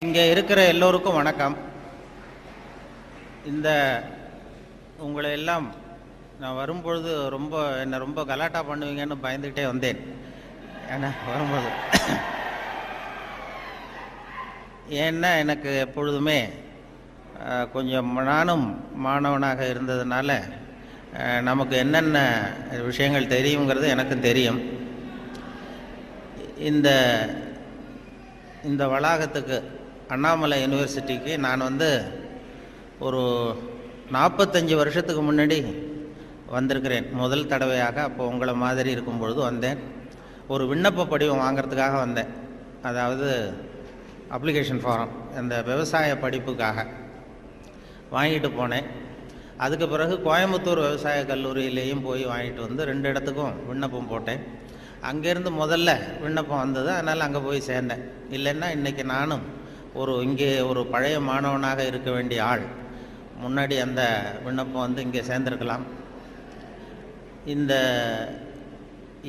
இங்கே இருக்கிற எல்லோருக்கும் வணக்கம். இந்த உங்களை எல்லாம் நான் வரும்பொழுது என்னை ரொம்ப கலாட்டா பண்ணுவீங்கன்னு பயந்துக்கிட்டே வந்தேன். ஏன்னா வரும்போது ஏன்னா எனக்கு எப்பொழுதுமே கொஞ்சம் நானும் மாணவனாக இருந்ததுனால நமக்கு என்னென்ன விஷயங்கள் தெரியுங்கிறது எனக்கும் தெரியும். இந்த வளாகத்துக்கு அண்ணாமலை யூனிவர்சிட்டிக்கு நான் ஒரு 45 வருஷத்துக்கு முன்னாடி வந்திருக்கிறேன் முதல் தடவையாக. அப்போ உங்களை மாதிரி இருக்கும்பொழுது வந்தேன். ஒரு விண்ணப்ப படிவம் வாங்கிறதுக்காக வந்தேன். அதாவது அப்ளிகேஷன் ஃபாரம், அந்த விவசாய படிப்புக்காக வாங்கிட்டு போனேன். அதுக்கு பிறகு கோயம்புத்தூர் விவசாய கல்லூரியிலேயும் போய் வாங்கிட்டு வந்து 2 இடத்துக்கும் விண்ணப்பம் போட்டேன். அங்கேருந்து முதல்ல விண்ணப்பம் வந்தது, அதனால் அங்கே போய் சேர்ந்தேன். இல்லைன்னா இன்றைக்கி நானும் இங்கே ஒரு பழைய மாணவனாக இருக்க வேண்டிய ஆள். முன்னாடி அந்த விண்ணப்பம் இங்கே சேர்ந்துருக்கலாம்.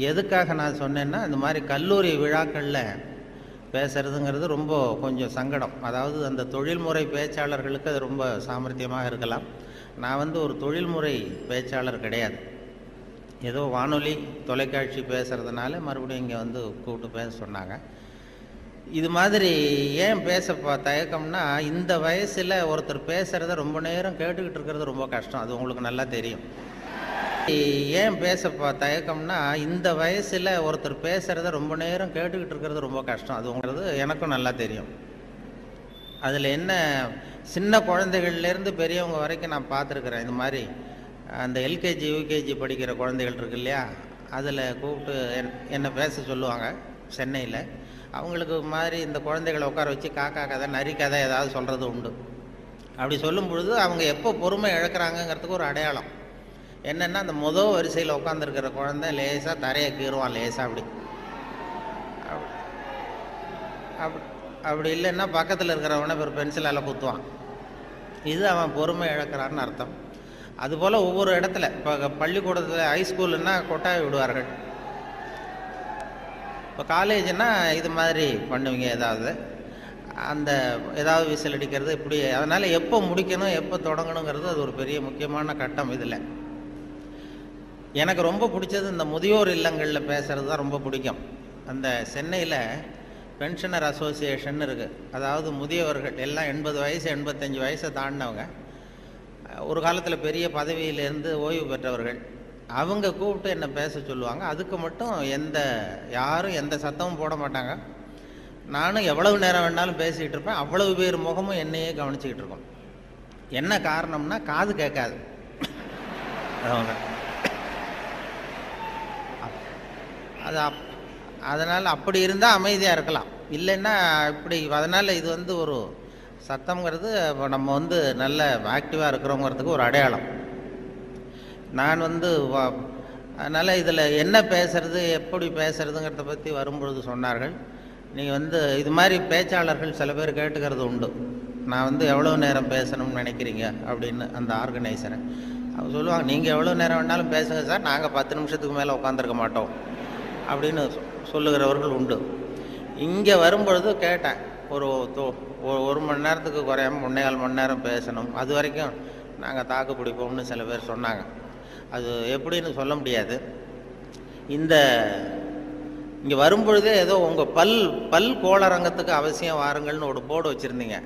எதுக்காக நான் சொன்னேன்னா, இந்த மாதிரி கல்லூரி விழாக்களில் பேசுகிறதுங்கிறது ரொம்ப கொஞ்சம் சங்கடம். அதாவது அந்த தொழில்முறை பேச்சாளர்களுக்கு அது ரொம்ப சாமர்த்தியமாக இருக்கலாம். நான் ஒரு தொழில்முறை பேச்சாளர் கிடையாது. ஏதோ வானொலி தொலைக்காட்சி பேசுகிறதுனால மறுபடியும் இங்கே கூப்பிட்டு பேச சொன்னாங்க. இது மாதிரி ஏன் பேச தயக்கம்னா, இந்த வயசில் ஒருத்தர் பேசுகிறத ரொம்ப நேரம் கேட்டுக்கிட்டு இருக்கிறது ரொம்ப கஷ்டம். அது உங்களுக்கு நல்லா தெரியும். ஏன் பேச தயக்கம்னா, இந்த வயசில் ஒருத்தர் பேசுகிறத ரொம்ப நேரம் கேட்டுக்கிட்டு இருக்கிறது ரொம்ப கஷ்டம். அது உங்களுக்கு எனக்கும் நல்லா தெரியும். அதில் என்ன, சின்ன குழந்தைகள்லேருந்து பெரியவங்க வரைக்கும் நான் பார்த்துருக்குறேன். இந்த மாதிரி அந்த எல்கேஜி யூகேஜி படிக்கிற குழந்தைகள் இருக்கு இல்லையா, அதில் கூப்பிட்டு என்னை பேச சொல்லுவாங்க சென்னையில். அவங்களுக்கு மாதிரி இந்த குழந்தைகளை உட்கார வச்சு காக்கா கதை நரி கதை ஏதாவது சொல்கிறது உண்டு. அப்படி சொல்லும் பொழுது அவங்க எப்போ பொறுமை இழக்கிறாங்கங்கிறதுக்கு ஒரு அடையாளம் என்னென்னா, அந்த முதல் வரிசையில் உட்காந்துருக்கிற குழந்தை லேசாக தரையை கீறுவான், லேசாக அப்படி இல்லைன்னா பக்கத்தில் இருக்கிறவனை ஒரு பென்சிலால் குத்துவான். இது அவன் பொறுமை இழக்கிறான்னு அர்த்தம். அதுபோல் ஒவ்வொரு இடத்துல, இப்போ பள்ளிக்கூடத்தில் ஹைஸ்கூலுன்னா கொட்டாய் விடுவார்கள். இப்போ காலேஜுன்னா இது மாதிரி பண்ணுவீங்க. ஏதாவது விசில் அடிக்கிறது இப்படி. அதனால் எப்போ முடிக்கணும் எப்போ தொடங்கணுங்கிறது அது ஒரு பெரிய முக்கியமான கட்டம். இதில் எனக்கு ரொம்ப பிடிச்சது இந்த முதியோர் இல்லங்களில் பேசுகிறது தான் ரொம்ப பிடிக்கும். அந்த சென்னையில் பென்ஷனர் அசோசியேஷன் இருக்குது. அதாவது முதியவர்கள் எல்லாம் 80 வயசு 85 வயசை தாண்டினவங்க, ஒரு காலத்தில் பெரிய பதவியிலேருந்து ஓய்வு பெற்றவர்கள். அவங்க கூப்பிட்டு என்னை பேச சொல்லுவாங்க. அதுக்கு மட்டும் யாரும் எந்த சத்தமும் போட மாட்டாங்க. நானும் எவ்வளவு நேரம் வேணாலும் பேசிக்கிட்டு இருப்பேன். அவ்வளவு பேர் முகமும் என்னையே கவனிச்சிக்கிட்டு இருக்கோம். என்ன காரணம்னா, காது கேட்காது. அதனால் அப்படி இருந்தால் அமைதியாக இருக்கலாம். இல்லைன்னா இப்படி. அதனால் இது ஒரு சத்தம்ங்கிறது நம்ம நல்ல ஆக்டிவாக இருக்கிறோங்கிறதுக்கு ஒரு அடையாளம். நான் அதனால் இதில் என்ன பேசுறது எப்படி பேசுறதுங்கிறத பற்றி வரும்பொழுது சொன்னார்கள், நீங்கள் இது மாதிரி பேச்சாளர்கள் சில பேர் கேட்டுக்கிறது உண்டு, நான் எவ்வளோ நேரம் பேசணும்னு நினைக்கிறீங்க அப்படின்னு. அந்த ஆர்கனைசரை அவங்க சொல்லுவாங்க, நீங்கள் எவ்வளோ நேரம் வேணாலும் பேசுங்க சார், நாங்கள் 10 நிமிஷத்துக்கு மேலே உட்காந்துருக்க மாட்டோம் அப்படின்னு சொல்லுகிறவர்கள் உண்டு. இங்கே வரும்பொழுது கேட்டேன், ஒரு மணி நேரத்துக்கு குறையாமல் 1.25 மணி நேரம் பேசணும், அது வரைக்கும் நாங்கள் தாக்கு பிடிப்போம்னு சில பேர் சொன்னாங்க. அது எப்படின்னு சொல்ல முடியாது. இங்கே வரும்பொழுதே ஏதோ உங்கள் பல் கோளரங்கத்துக்கு அவசியம் வாருங்கள்னு ஒரு போர்டு வச்சுருந்தீங்க.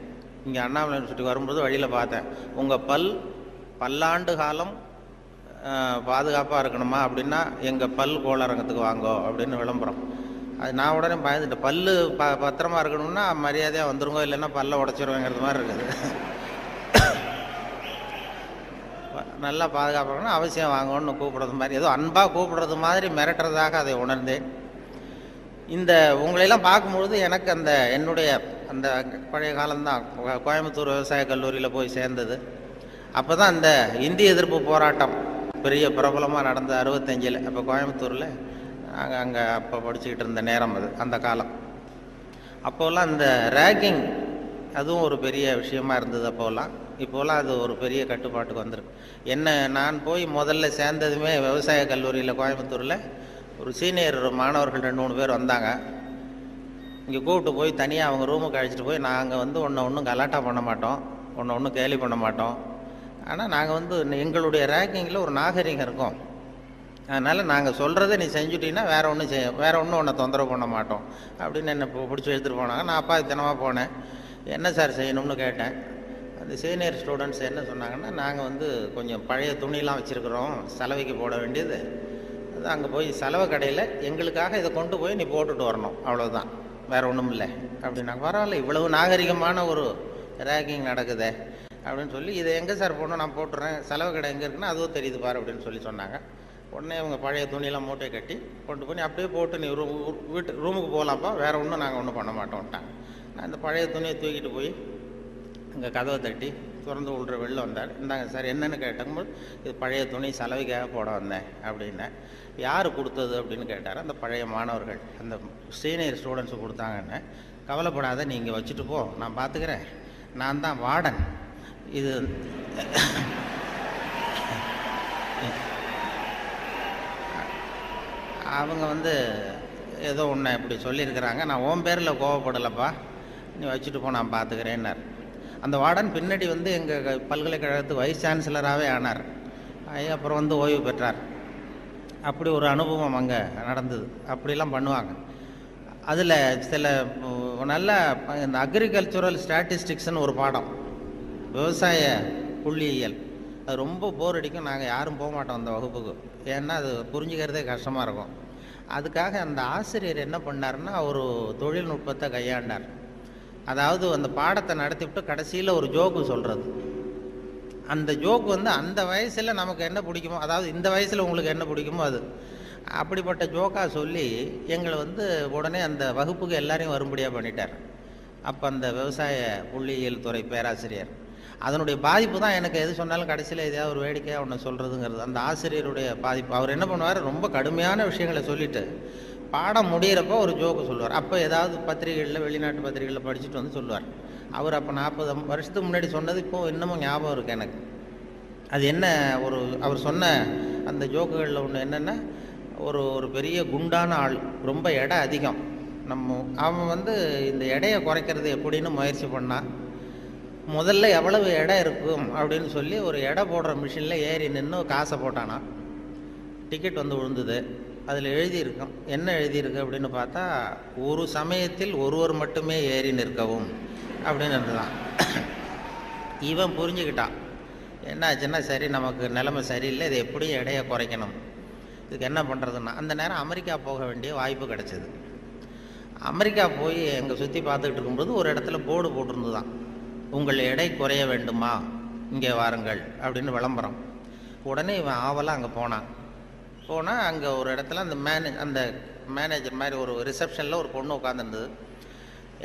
இங்கே அண்ணாமலை யூனிவர்சிட்டி வரும்பொழுது வழியில் பார்த்தேன், உங்கள் பல்லாண்டு காலம் பாதுகாப்பாக இருக்கணுமா அப்படின்னா எங்கள் பல் கோளரங்கத்துக்கு வாங்கோ அப்படின்னு விளம்பரம். அது நான் உடனே பயந்துட்டேன். பத்திரமா இருக்கணும்னா மரியாதையாக வந்துருங்க, இல்லைன்னா பல்ல உடச்சிருவேங்கிறது மாதிரி இருக்குது. நல்லா பாதுகாப்பாகணும், அவசியம் வாங்கணும்னு கூப்பிடுறது மாதிரி, ஏதோ அன்பாக கூப்பிடுறது மாதிரி மிரட்டுறதாக அதை உணர்ந்தேன். உங்களையெல்லாம் பார்க்கும்பொழுது எனக்கு என்னுடைய அந்த பழைய காலம்தான். கோயம்புத்தூர் விவசாய கல்லூரியில் போய் சேர்ந்தது. அப்போ தான் இந்த இந்திய எதிர்ப்பு போராட்டம் பெரிய பிரபலமாக நடந்த 65. அப்போ கோயம்புத்தூரில் அங்கே அப்போ படிச்சுக்கிட்டு இருந்த நேரம் அது, அந்த காலம். அப்போல்லாம் இந்த ரேகிங் அதுவும் ஒரு பெரிய விஷயமா இருந்தது அப்போல்லாம். இப்போலாம் அது ஒரு பெரிய கட்டுப்பாட்டுக்கு வந்திருக்கு. நான் போய் முதல்ல சேர்ந்ததுமே விவசாய கல்லூரியில் கோயம்புத்தூரில் ஒரு சீனியர் மாணவர்கள் 2-3 பேர் வந்தாங்க. இங்கே கூப்பிட்டு போய் தனியாக அவங்க ரூமுக்கு அழைச்சிட்டு போய் நாங்கள் வந்து ஒன்றும் கலாட்டா பண்ண மாட்டோம், ஒன்றும் கேலி பண்ண மாட்டோம். ஆனால் நாங்கள் வந்து எங்களுடைய ரேங்கிங்கில் ஒரு நாகரிகம் இருக்கும். அதனால் நாங்கள் சொல்கிறத நீ செஞ்சுட்டீங்கன்னா வேறு ஒன்றும் உன்னை தொந்தரவு பண்ண மாட்டோம் அப்படின்னு என்னை பிடிச்சி எடுத்துகிட்டு போனாங்க. நான் அப்பா தினமாக போனேன். என்ன சார் செய்யணும்னு கேட்டேன். அந்த சீனியர் ஸ்டூடெண்ட்ஸ் என்ன சொன்னாங்கன்னா, நாங்கள் வந்து கொஞ்சம் பழைய துணியெலாம் வச்சுருக்குறோம், செலவைக்கு போட வேண்டியது. அது அங்கே போய் செலவு கடையில் எங்களுக்காக இதை கொண்டு போய் நீ போட்டுட்டு வரணும், அவ்வளோதான், வேறு ஒன்றும் இல்லை அப்படின்னாங்க. பரவாயில்ல, இவ்வளவு நாகரிகமான ஒரு ரேக்கிங் நடக்குதே அப்படின்னு சொல்லி, இதை எங்கே சார் போடணும், நான் போட்டுறேன், செலவு கடை எங்கே இருக்குன்னா அதுவும் தெரியுது பாரு அப்படின்னு சொல்லி சொன்னாங்க. உடனே அவங்க பழைய துணியெல்லாம் மூட்டை கட்டி கொண்டு போய் அப்படியே போட்டு நீ ரூமுக்கு போகலாம்ப்பா, வேறு ஒன்றும் நாங்கள் ஒன்றும் பண்ண மாட்டோம்ட்டாங்க. நான் இந்த பழைய துணியை தூக்கிட்டு போய் இங்கே கதவை தட்டி திறந்து விட்ற வெளில வந்தார். இந்தாங்க சார் என்னென்னு கேட்டபோது, இது பழைய துணி செலவுக்காக போட வந்தேன் அப்படின்னேன். யார் கொடுத்தது அப்படின்னு கேட்டார். அந்த பழைய மாணவர்கள், அந்த சீனியர் ஸ்டூடெண்ட்ஸு கொடுத்தாங்கன்னு. கவலைப்படாத, நீ இங்கே வச்சுட்டு போ, நான் பார்த்துக்கிறேன், நான் தான் வார்டன். இது அவங்க வந்து ஏதோ ஒன்று இப்படி சொல்லியிருக்கிறாங்க, நான் உன் பேரில் கோவப்படலைப்பா, நீ வச்சுட்டு போ, நான் பார்த்துக்கிறேன்னார். அந்த வார்டன் பின்னாடி வந்து எங்கள் பல்கலைக்கழகத்து வைஸ் சான்சலராகவே ஆனார். அப்புறம் வந்து ஓய்வு பெற்றார். அப்படி ஒரு அனுபவம் அங்கே நடந்தது. அப்படிலாம் பண்ணுவாங்க. அதில் சில நல்ல இந்த அக்ரிகல்ச்சுரல் ஸ்டாட்டிஸ்டிக்ஸ்னு ஒரு பாடம், விவசாய புள்ளியியல், அது ரொம்ப போர் அடிக்கும். நாங்கள் யாரும் போக மாட்டோம் அந்த வகுப்புக்கு, ஏன்னா அது புரிஞ்சுக்கிறதே கஷ்டமாக இருக்கும். அதுக்காக அந்த ஆசிரியர் என்ன பண்ணார்னா, ஒரு தொழில்நுட்பத்தை கையாண்டார். அதாவது அந்த பாடத்தை நடத்திவிட்டு கடைசியில் ஒரு ஜோக்கு சொல்கிறது. அந்த ஜோக்கு வந்து அந்த வயசில் நமக்கு என்ன பிடிக்குமோ, அதாவது இந்த வயசில் உங்களுக்கு என்ன பிடிக்குமோ அது, அப்படிப்பட்ட ஜோக்காக சொல்லி எங்களை வந்து உடனே அந்த வகுப்புக்கு எல்லாரையும் வரும்படியாக பண்ணிட்டார். அப்போ அந்த விவசாய புள்ளியியல் துறை பேராசிரியர், அதனுடைய பாதிப்பு தான் எனக்கு எது சொன்னாலும் கடைசியில் எதையாவது ஒரு வேடிக்கையாக ஒன்று சொல்கிறதுங்கிறது. அந்த ஆசிரியருடைய பாதிப்பு. அவர் என்ன பண்ணுவார், ரொம்ப கடுமையான விஷயங்களை சொல்லிவிட்டு பாடம் முடிகிறப்போ ஒரு ஜோக்கு சொல்லுவார். அப்போ ஏதாவது பத்திரிகைகளில், வெளிநாட்டு பத்திரிகைகளில் படிச்சுட்டு வந்து சொல்லுவார். அவர் அப்போ 40 வருஷத்துக்கு முன்னாடி சொன்னது இப்போது இன்னமும் ஞாபகம் இருக்குது எனக்கு. அது என்ன, அவர் சொன்ன அந்த ஜோக்குகளில் ஒன்று என்னென்னா, ஒரு பெரிய குண்டான ஆள், ரொம்ப எடை அதிகம், அவன் வந்து இந்த எடையை குறைக்கிறது எப்படின்னு முயற்சி பண்ணான். முதல்ல எவ்வளவு எடை இருக்கும் அப்படின்னு சொல்லி ஒரு எடை போடுற மிஷினில் ஏறி நின்று காசை போட்டானா. டிக்கெட் வந்து விழுந்தது. அதில் எழுதியிருக்கும், என்ன எழுதியிருக்கு அப்படின்னு பார்த்தா, ஒரு சமயத்தில் ஒருவர் மட்டுமே ஏறி நிற்கவும் அப்படின்னு இருந்துதான். இவன் புரிஞ்சுக்கிட்டான், என்னாச்சுன்னா சரி நமக்கு நிலைமை சரியில்லை, இது எப்படியும் எடையை குறைக்கணும், இதுக்கு என்ன பண்ணுறதுன்னா, அந்த நேரம் அமெரிக்கா போக வேண்டிய வாய்ப்பு கிடச்சிது. அமெரிக்கா போய் எங்கே சுற்றி பார்த்துக்கிட்டு இருக்கும்போது ஒரு இடத்துல போர்டு போட்டிருந்து தான், உங்கள் எடை குறைய வேண்டுமா, இங்கே வாருங்கள் அப்படின்னு விளம்பரம். உடனே இவன் ஆவலாக அங்கே போனான். அங்கே ஒரு இடத்துல அந்த மேனேஜர் மாதிரி ஒரு ரிசப்ஷனில் ஒரு பொண்ணு உட்காந்துருந்தது.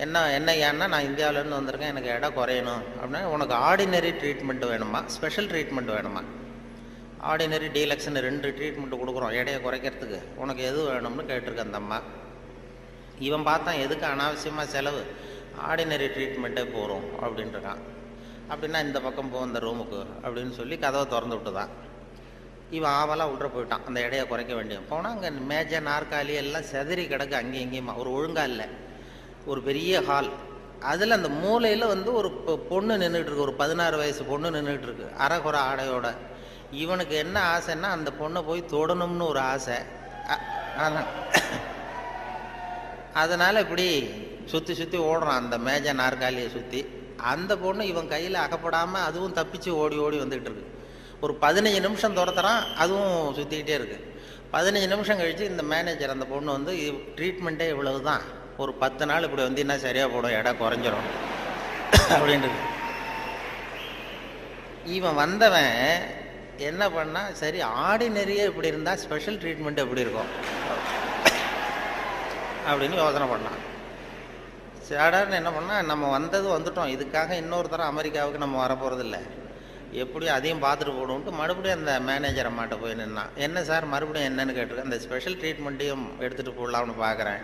என்ன ஏன்னா, நான் இந்தியாவிலேருந்து வந்திருக்கேன், எனக்கு எடை குறையணும் அப்படின்னா, உனக்கு ஆர்டினரி ட்ரீட்மெண்ட் வேணுமா, ஸ்பெஷல் ட்ரீட்மெண்ட் வேணுமா, ஆர்டினரி டீலக்ஸ்னு 2 ட்ரீட்மெண்ட்டு கொடுக்குறோம் எடையை குறைக்கிறதுக்கு, உனக்கு எது வேணும்னு கேட்டிருக்க அந்த அம்மா. இவன் பார்த்தான், எதுக்கு அனாவசியமாக செலவு, ஆர்டினரி ட்ரீட்மெண்ட்டே போகிறோம் அப்படின்ட்டுருக்கான். அப்படின்னா இந்த பக்கம் போ அந்த ரூமுக்கு அப்படின்னு சொல்லி கதவை திறந்து விட்டு தான் இவன் ஆவலாக உள்ள போயிட்டான். அந்த எடையை குறைக்க வேண்டியது போனால் அங்கே மேஜை நாற்காலி எல்லாம் செதறி கிடக்கு, அங்கேயும் இங்கேயுமா, ஒரு ஒழுங்காக இல்லை. ஒரு பெரிய ஹால், அதில் அந்த மூலையில் வந்து ஒரு பொண்ணு நின்றுட்டு இருக்கு, ஒரு 16 வயசு பொண்ணு நின்றுட்டு இருக்கு, அரைகுறை ஆடையோட. இவனுக்கு என்ன ஆசைன்னா, அந்த பொண்ணை போய் தொடணும்னு ஒரு ஆசை. அதனால் இப்படி சுற்றி சுற்றி ஓடுறான் அந்த மேஜை நாற்காலியை சுற்றி. அந்த பொண்ணு இவன் கையில் அகப்படாமல் அதுவும் தப்பிச்சு ஓடி ஓடி வந்துக்கிட்டு இருக்கு. ஒரு 15 நிமிஷம் துரத்துறான், அதுவும் சுற்றிக்கிட்டே இருக்குது. 15 நிமிஷம் கழித்து இந்த மேனேஜர், அந்த பொண்ணு வந்து, ட்ரீட்மெண்ட்டே இவ்வளவு தான், ஒரு 10 நாள் இப்படி வந்தீங்கன்னா சரியாக போடும், எடை குறைஞ்சிரும் அப்படின்ட்டு. இவன் வந்தவன் என்ன பண்ணா, சரி ஆர்டினரியே இப்படி இருந்தால் ஸ்பெஷல் ட்ரீட்மெண்ட் எப்படி இருக்கும் அப்படின்னு யோசனை பண்ணான். சாடார்னு என்ன பண்ணால், நம்ம வந்துட்டோம், இதுக்காக இன்னொரு தரம் அமெரிக்காவுக்கு நம்ம வரப்போகிறதில்ல, எப்படியும் அதையும் பார்த்துட்டு போடுவோன்ட்டு மறுபடியும் அந்த மேனேஜர் அம்மாட்ட போய் நின்னான். என்ன சார் மறுபடியும் என்னன்னு கேட்டிருக்கேன். அந்த ஸ்பெஷல் ட்ரீட்மெண்ட்டையும் எடுத்துகிட்டு போடலாம்னு பார்க்குறேன்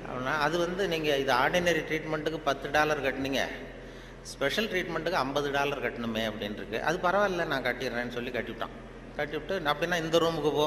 அப்படின்னா, அது வந்து நீங்கள் இது ஆர்டினரி ட்ரீட்மெண்ட்டுக்கு $10 கட்டினீங்க, ஸ்பெஷல் ட்ரீட்மெண்ட்டுக்கு $50 கட்டணுமே அப்படின்ட்டுருக்கு. அது பரவாயில்ல, நான் கட்டிடுறேன்னு சொல்லி கட்டிவிட்டான். கட்டிவிட்டு அப்படின்னா இந்த ரூமுக்கு போ,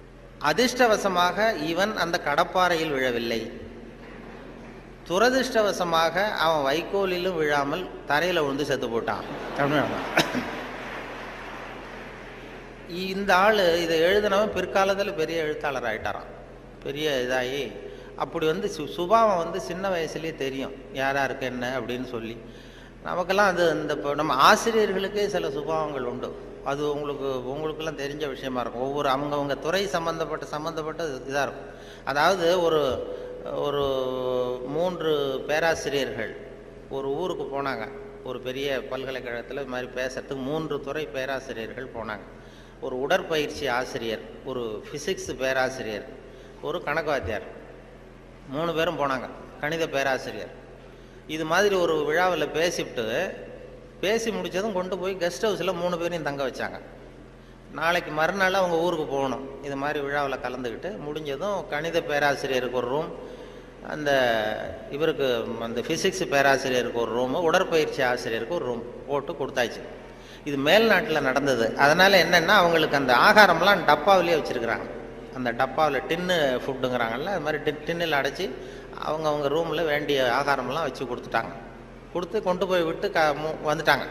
அதிர்ஷ்டவசமாக இவன் அந்த கடப்பாறையில் விழவில்லை, துரதிர்ஷ்டவசமாக அவன் வைக்கோலிலும் விழாமல் தரையில் விழுந்து செத்து போட்டான். இந்த ஆள் இதை எழுதினவன் பிற்காலத்தில் பெரிய எழுத்தாளர் ஆகிட்டாரான், பெரிய இதாகி. அப்படி வந்து சுபாவம் சின்ன வயசுலேயே தெரியும் யார் யாருக்கு என்ன அப்படின்னு சொல்லி. நமக்கெல்லாம் அது இந்த இப்போ நம்ம ஆசிரியர்களுக்கே சில சுபாவங்கள் உண்டு. அது உங்களுக்கெல்லாம் தெரிஞ்ச விஷயமா இருக்கும். ஒவ்வொரு அவங்கவுங்க துறை சம்மந்தப்பட்ட இதாக இருக்கும். அதாவது ஒரு 3 பேராசிரியர்கள் ஒரு ஊருக்கு போனாங்க. ஒரு பெரிய பல்கலைக்கழகத்தில் இது மாதிரி பேசுறதுக்கு 3 துறை பேராசிரியர்கள் போனாங்க. ஒரு உடற்பயிற்சி ஆசிரியர், ஒரு ஃபிசிக்ஸ் பேராசிரியர், ஒரு கணக்கு வாத்தியார், 3 பேரும் போனாங்க. கணித பேராசிரியர் இது மாதிரி ஒரு விழாவில் பேசி முடித்ததும் கொண்டு போய் கெஸ்ட் ஹவுஸில் 3 பேரையும் தங்க வச்சாங்க. நாளைக்கு மறுநாள் அவங்க ஊருக்கு போகணும். இது மாதிரி விழாவில் கலந்துக்கிட்டு முடிஞ்சதும் கணித பேராசிரியருக்கு ஒரு ரூம், இவருக்கு அந்த ஃபிசிக்ஸ் பேராசிரியருக்கு ஒரு ரூமு, உடற்பயிற்சி ஆசிரியருக்கு ஒரு ரூம் போட்டு கொடுத்தாச்சு. இது மேல்நாட்டில் நடந்தது. அதனால் என்னென்னா அவங்களுக்கு அந்த ஆகாரம்லாம் டப்பாவிலே வச்சுருக்குறாங்க. அந்த டப்பாவில் டின்னு ஃபுட்டுங்கிறாங்கல்ல, அது மாதிரி டின்னில் அடைச்சி அவங்க ரூமில் வேண்டிய ஆகாரமெல்லாம் வச்சு கொடுத்து கொண்டு போய் விட்டு வந்துட்டாங்க.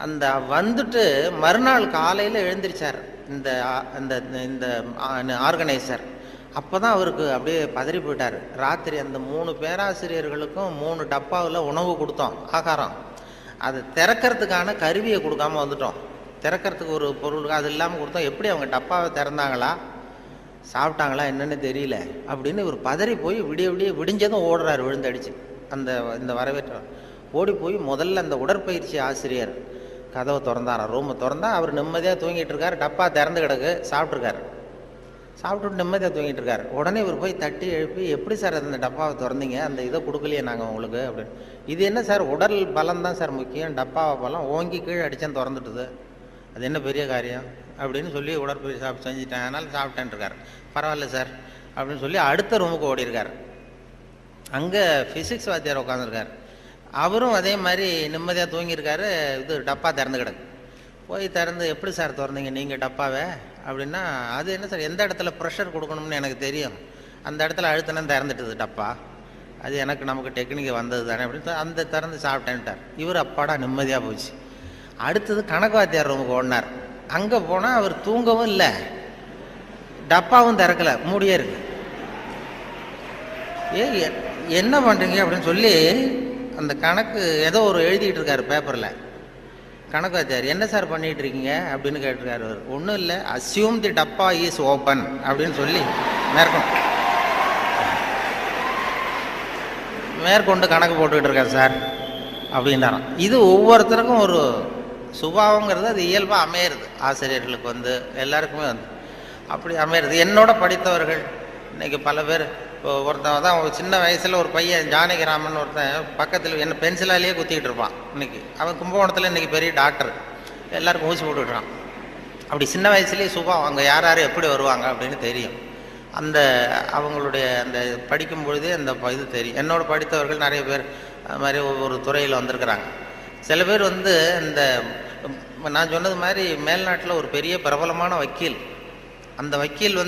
அந்த வந்துட்டு மறுநாள் காலையில் எழுந்திரிச்சார் இந்த ஆர்கனைசர். அப்போ தான் அவருக்கு அப்படியே பதறி போயிட்டார். ராத்திரி அந்த 3 பேராசிரியர்களுக்கும் 3 டப்பாவில் உணவு கொடுத்தோம், ஆகாரம். அதை திறக்கிறதுக்கான கருவியை கொடுக்காம வந்துட்டோம். திறக்கிறதுக்கு ஒரு பொருள் அது இல்லாமல் கொடுத்தோம். எப்படி அவங்க டப்பாவை திறந்தாங்களா சாப்பிட்டாங்களா என்னன்னு தெரியல அப்படின்னு இவர் பதறி போய் விடிஞ்சதும் ஓடுறாரு விழுந்தடிச்சு. இந்த வரவேற்ற ஓடி போய் முதல்ல அந்த உடற்பயிற்சி ஆசிரியர் கதவை திறந்தாரா, ரூமை திறந்தா அவர் நிம்மதியாக தூங்கிட்டு இருக்காரு. டப்பா திறந்து கிடக்கு, சாப்பிட்டுட்டு நிம்மதியாக தூங்கிட்டு இருக்காரு. உடனே இவர் போய் தட்டி எழுப்பி, எப்படி சார் அந்த டப்பாவை திறந்தீங்க, அந்த இதை கொடுக்கலையே நாங்கள் உங்களுக்கு அப்படின்னு. இது என்ன சார், உடல் பலம் தான் சார் முக்கியம், டப்பாவை பலம் ஓங்கி கீழே அடித்தேன் திறந்துட்டுது, அது என்ன பெரிய காரியம் அப்படின்னு சொல்லி உடற்பயிற்சி செஞ்சுட்டேன், அதனால் சாப்பிட்டேன் இருக்கார். பரவாயில்ல சார் அப்படின்னு சொல்லி அடுத்த ரூமுக்கு ஓடி இருக்கார். அங்கே ஃபிசிக்ஸ் வாத்தியார் உட்காந்துருக்கார். அவரும் அதே மாதிரி நிம்மதியாக தூங்கியிருக்காரு. இது டப்பா திறந்து கிடக்கு. போய் திறந்து, எப்படி சார் திறந்தீங்க நீங்கள் டப்பாவை அப்படின்னா, அது என்ன சார், எந்த இடத்துல ப்ரெஷர் கொடுக்கணும்னு எனக்கு தெரியும், அந்த இடத்துல அழுத்தினா திறந்துட்டுது டப்பா, அது நமக்கு டெக்னிக்கு வந்தது தானே அப்படின்னு அந்த திறந்து சாப்பிட்டேன்ட்டார். இவர் அப்பாடா நிம்மதியாக போச்சு. அடுத்தது கணக்கு வாத்தியார் ரூமுக்கு ஓடினார். அங்கே போனால் அவர் தூங்கவும் இல்லை, டப்பாவும் திறக்கலை, மூடியே இருக்கு. என்ன பண்ணுறீங்க அப்படின்னு சொல்லி அந்த கணக்கு ஏதோ ஒரு எழுதிட்டு இருக்காரு பேப்பரில். கணக்கு வாத்தியார், என்ன சார் பண்ணிட்டு இருக்கீங்க அப்படின்னு கேட்டிருக்காரு. அவர் ஒன்றும் இல்லை, அஸ்யூம் தி டப்பா இஸ் ஓப்பன் அப்படின்னு சொல்லி மேற்கொண்டு கணக்கு போட்டுக்கிட்டு இருக்கார் சார் அப்படின்னாராம். இது ஒவ்வொருத்தருக்கும் ஒரு சுபாவங்கிறது அது இயல்பாக அமையிறது. ஆசிரியர்களுக்கு எல்லாருக்குமே அப்படி அமையிறது. என்னோட படித்தவர்கள் இன்னைக்கு பல பேர், ஒருத்தன் தான் சின்ன வயசில் ஒரு பையன் ஜானகிராமன் ஒருத்தன் பக்கத்தில் என்ன பென்சிலாலேயே குத்திக்கிட்டு இருப்பான். இன்னைக்கு அவன் கும்பகோணத்தில் இன்னைக்கு பெரிய டாக்டர், எல்லாருக்கும் ஊசி போட்டுக்கிட்டான். அப்படி சின்ன வயசுலேயே சுபாவம், அங்கே யார் யார் எப்படி வருவாங்க அப்படின்னு தெரியும். அவங்களுடைய அந்த படிக்கும் பொழுதே அந்த இது தெரியும். என்னோட படித்தவர்கள் நிறைய பேர் அது மாதிரி ஒவ்வொரு துறையில் வந்திருக்கிறாங்க. சில பேர் இந்த நான் சொன்னது மாதிரி மேல்நாட்டில் ஒரு பெரிய பிரபலமான வக்கீல். அந்த வக்கீல்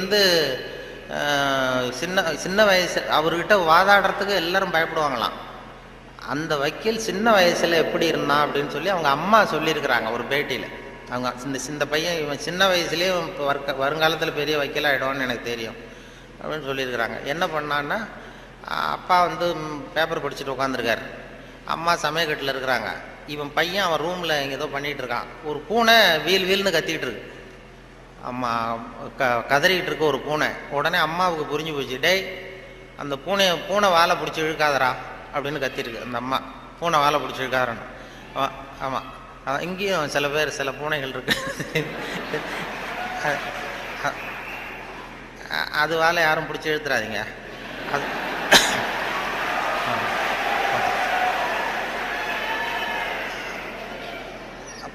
சின்ன வயசு, அவர்கிட்ட வாதாடுறதுக்கு எல்லாரும் பயப்படுவாங்களாம். அந்த வக்கீல் சின்ன வயசில் எப்படி இருந்தான் அப்படின்னு சொல்லி அவங்க அம்மா சொல்லியிருக்கிறாங்க ஒரு பேட்டியில். அவங்க இந்த பையன் இவன் சின்ன வயசுலேயே வருங்காலத்தில் பெரிய வக்கீல் ஆகிடுவான்னு எனக்கு தெரியும் அப்படின்னு சொல்லியிருக்கிறாங்க. என்ன பண்ணான்னா, அப்பா பேப்பர் படிச்சுட்டு உட்காந்துருக்காரு, அம்மா சமயக்கட்டில் இருக்கிறாங்க. இவன் பையன் அவன் ரூமில் இங்கே ஏதோ பண்ணிகிட்டு இருக்கான். ஒரு பூனை வீல்னு கத்திக்கிட்டு இருக்கு. அம்மா கதறிக்கிட்டு இருக்க ஒரு பூனை. உடனே அம்மாவுக்கு புரிஞ்சு போச்சு, டேய் அந்த பூனை வாழை பிடிச்சி இழுக்காதரா அப்படின்னு கத்திருக்கு அந்த அம்மா. பூனை வாழை பிடிச்சி இழுக்காதரன்னு. ஆமாம், இங்கேயும் சில பூனைகள் இருக்கு, அது வாழை யாரும் பிடிச்சி இழுத்துறாதீங்க. அது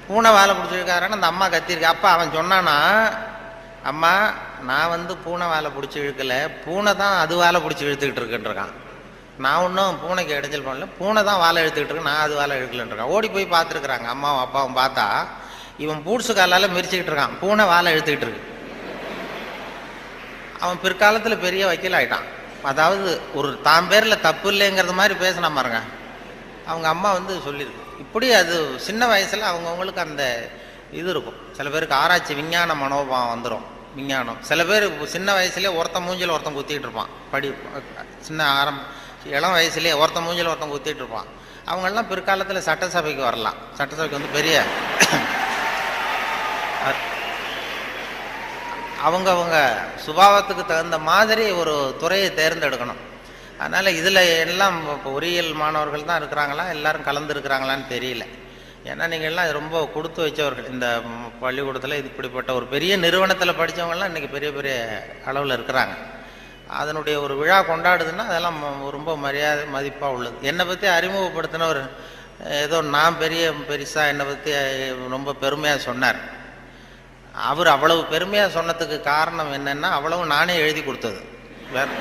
பூனை வாழை பிடிச்சிருக்காருன்னு அந்த அம்மா கத்திருக்கு. அப்பா அவன் சொன்னானா, அம்மா நான் பூனை வாழை பிடிச்சி இழுக்கலை, பூனை தான் அது வாழை பிடிச்சி இழுத்துக்கிட்டு இருக்குன்றிருக்கான். நான் ஒன்றும் பூனைக்கு இடைஞ்சல் பண்ணல, பூனை தான் வாழை இழுத்துக்கிட்டு இருக்கு, நான் அது வாழை இழுக்கலன்றிருக்கான். ஓடி போய் பார்த்துருக்குறாங்க அம்மாவும் அப்பாவும். பார்த்தா இவன் பூட்ஸு காலால் மிரிச்சிக்கிட்டு இருக்கான், பூனை வாழை இழுத்துக்கிட்டு இருக்கு. அவன் பிற்காலத்தில் பெரிய வக்கீல் ஆகிட்டான். அதாவது ஒரு தான் பேரில் தப்பு இல்லைங்கிறது மாதிரி பேசினா பாருங்க. அவங்க அம்மா வந்து சொல்லியிருக்கு. இப்படி அது சின்ன வயசில் அவங்கவுங்களுக்கு அந்த இது இருக்கும். சில பேருக்கு ஆராய்ச்சி விஞ்ஞான மனோபாவம் வந்துடும். விஞ்ஞானம் சில பேர் சின்ன வயசுலேயே ஒருத்தன் மூஞ்சில் ஒருத்தன் குத்திக்கிட்டு இருப்பான். சின்ன இளம் வயசுலேயே ஒருத்தன் மூஞ்சில் ஒருத்தன் குத்திட்டு இருப்பான். அவங்கெல்லாம் பிற்காலத்தில் சட்டசபைக்கு வரலாம். சட்டசபைக்கு வந்து பெரிய அவங்க சுபாவத்துக்கு தகுந்த மாதிரி ஒரு துறையை தேர்ந்தெடுக்கணும். அதனால் இதில் எல்லாம் இப்போ பொறியியல் மாணவர்கள் தான் இருக்கிறாங்களா, எல்லாரும் கலந்து இருக்கிறாங்களான்னு தெரியல. ஏன்னா நீங்கள் எல்லாம் ரொம்ப கொடுத்து வச்சவர்கள். இந்த பள்ளிக்கூடத்தில் இப்படிப்பட்ட ஒரு பெரிய நிறுவனத்தில் படித்தவங்கலாம் இன்றைக்கி பெரிய பெரிய அளவில் இருக்கிறாங்க. அதனுடைய ஒரு விழா கொண்டாடுதுன்னா அதெல்லாம் ரொம்ப மரியாதை மதிப்பாக உள்ளது. என்னை பற்றி அறிமுகப்படுத்தினவர் ஏதோ நான் பெருசாக என்னை பற்றி ரொம்ப பெருமையாக சொன்னார். அவர் அவ்வளவு பெருமையாக சொன்னதுக்கு காரணம் என்னென்னா அவ்வளவு நானே எழுதி கொடுத்தது. வேறு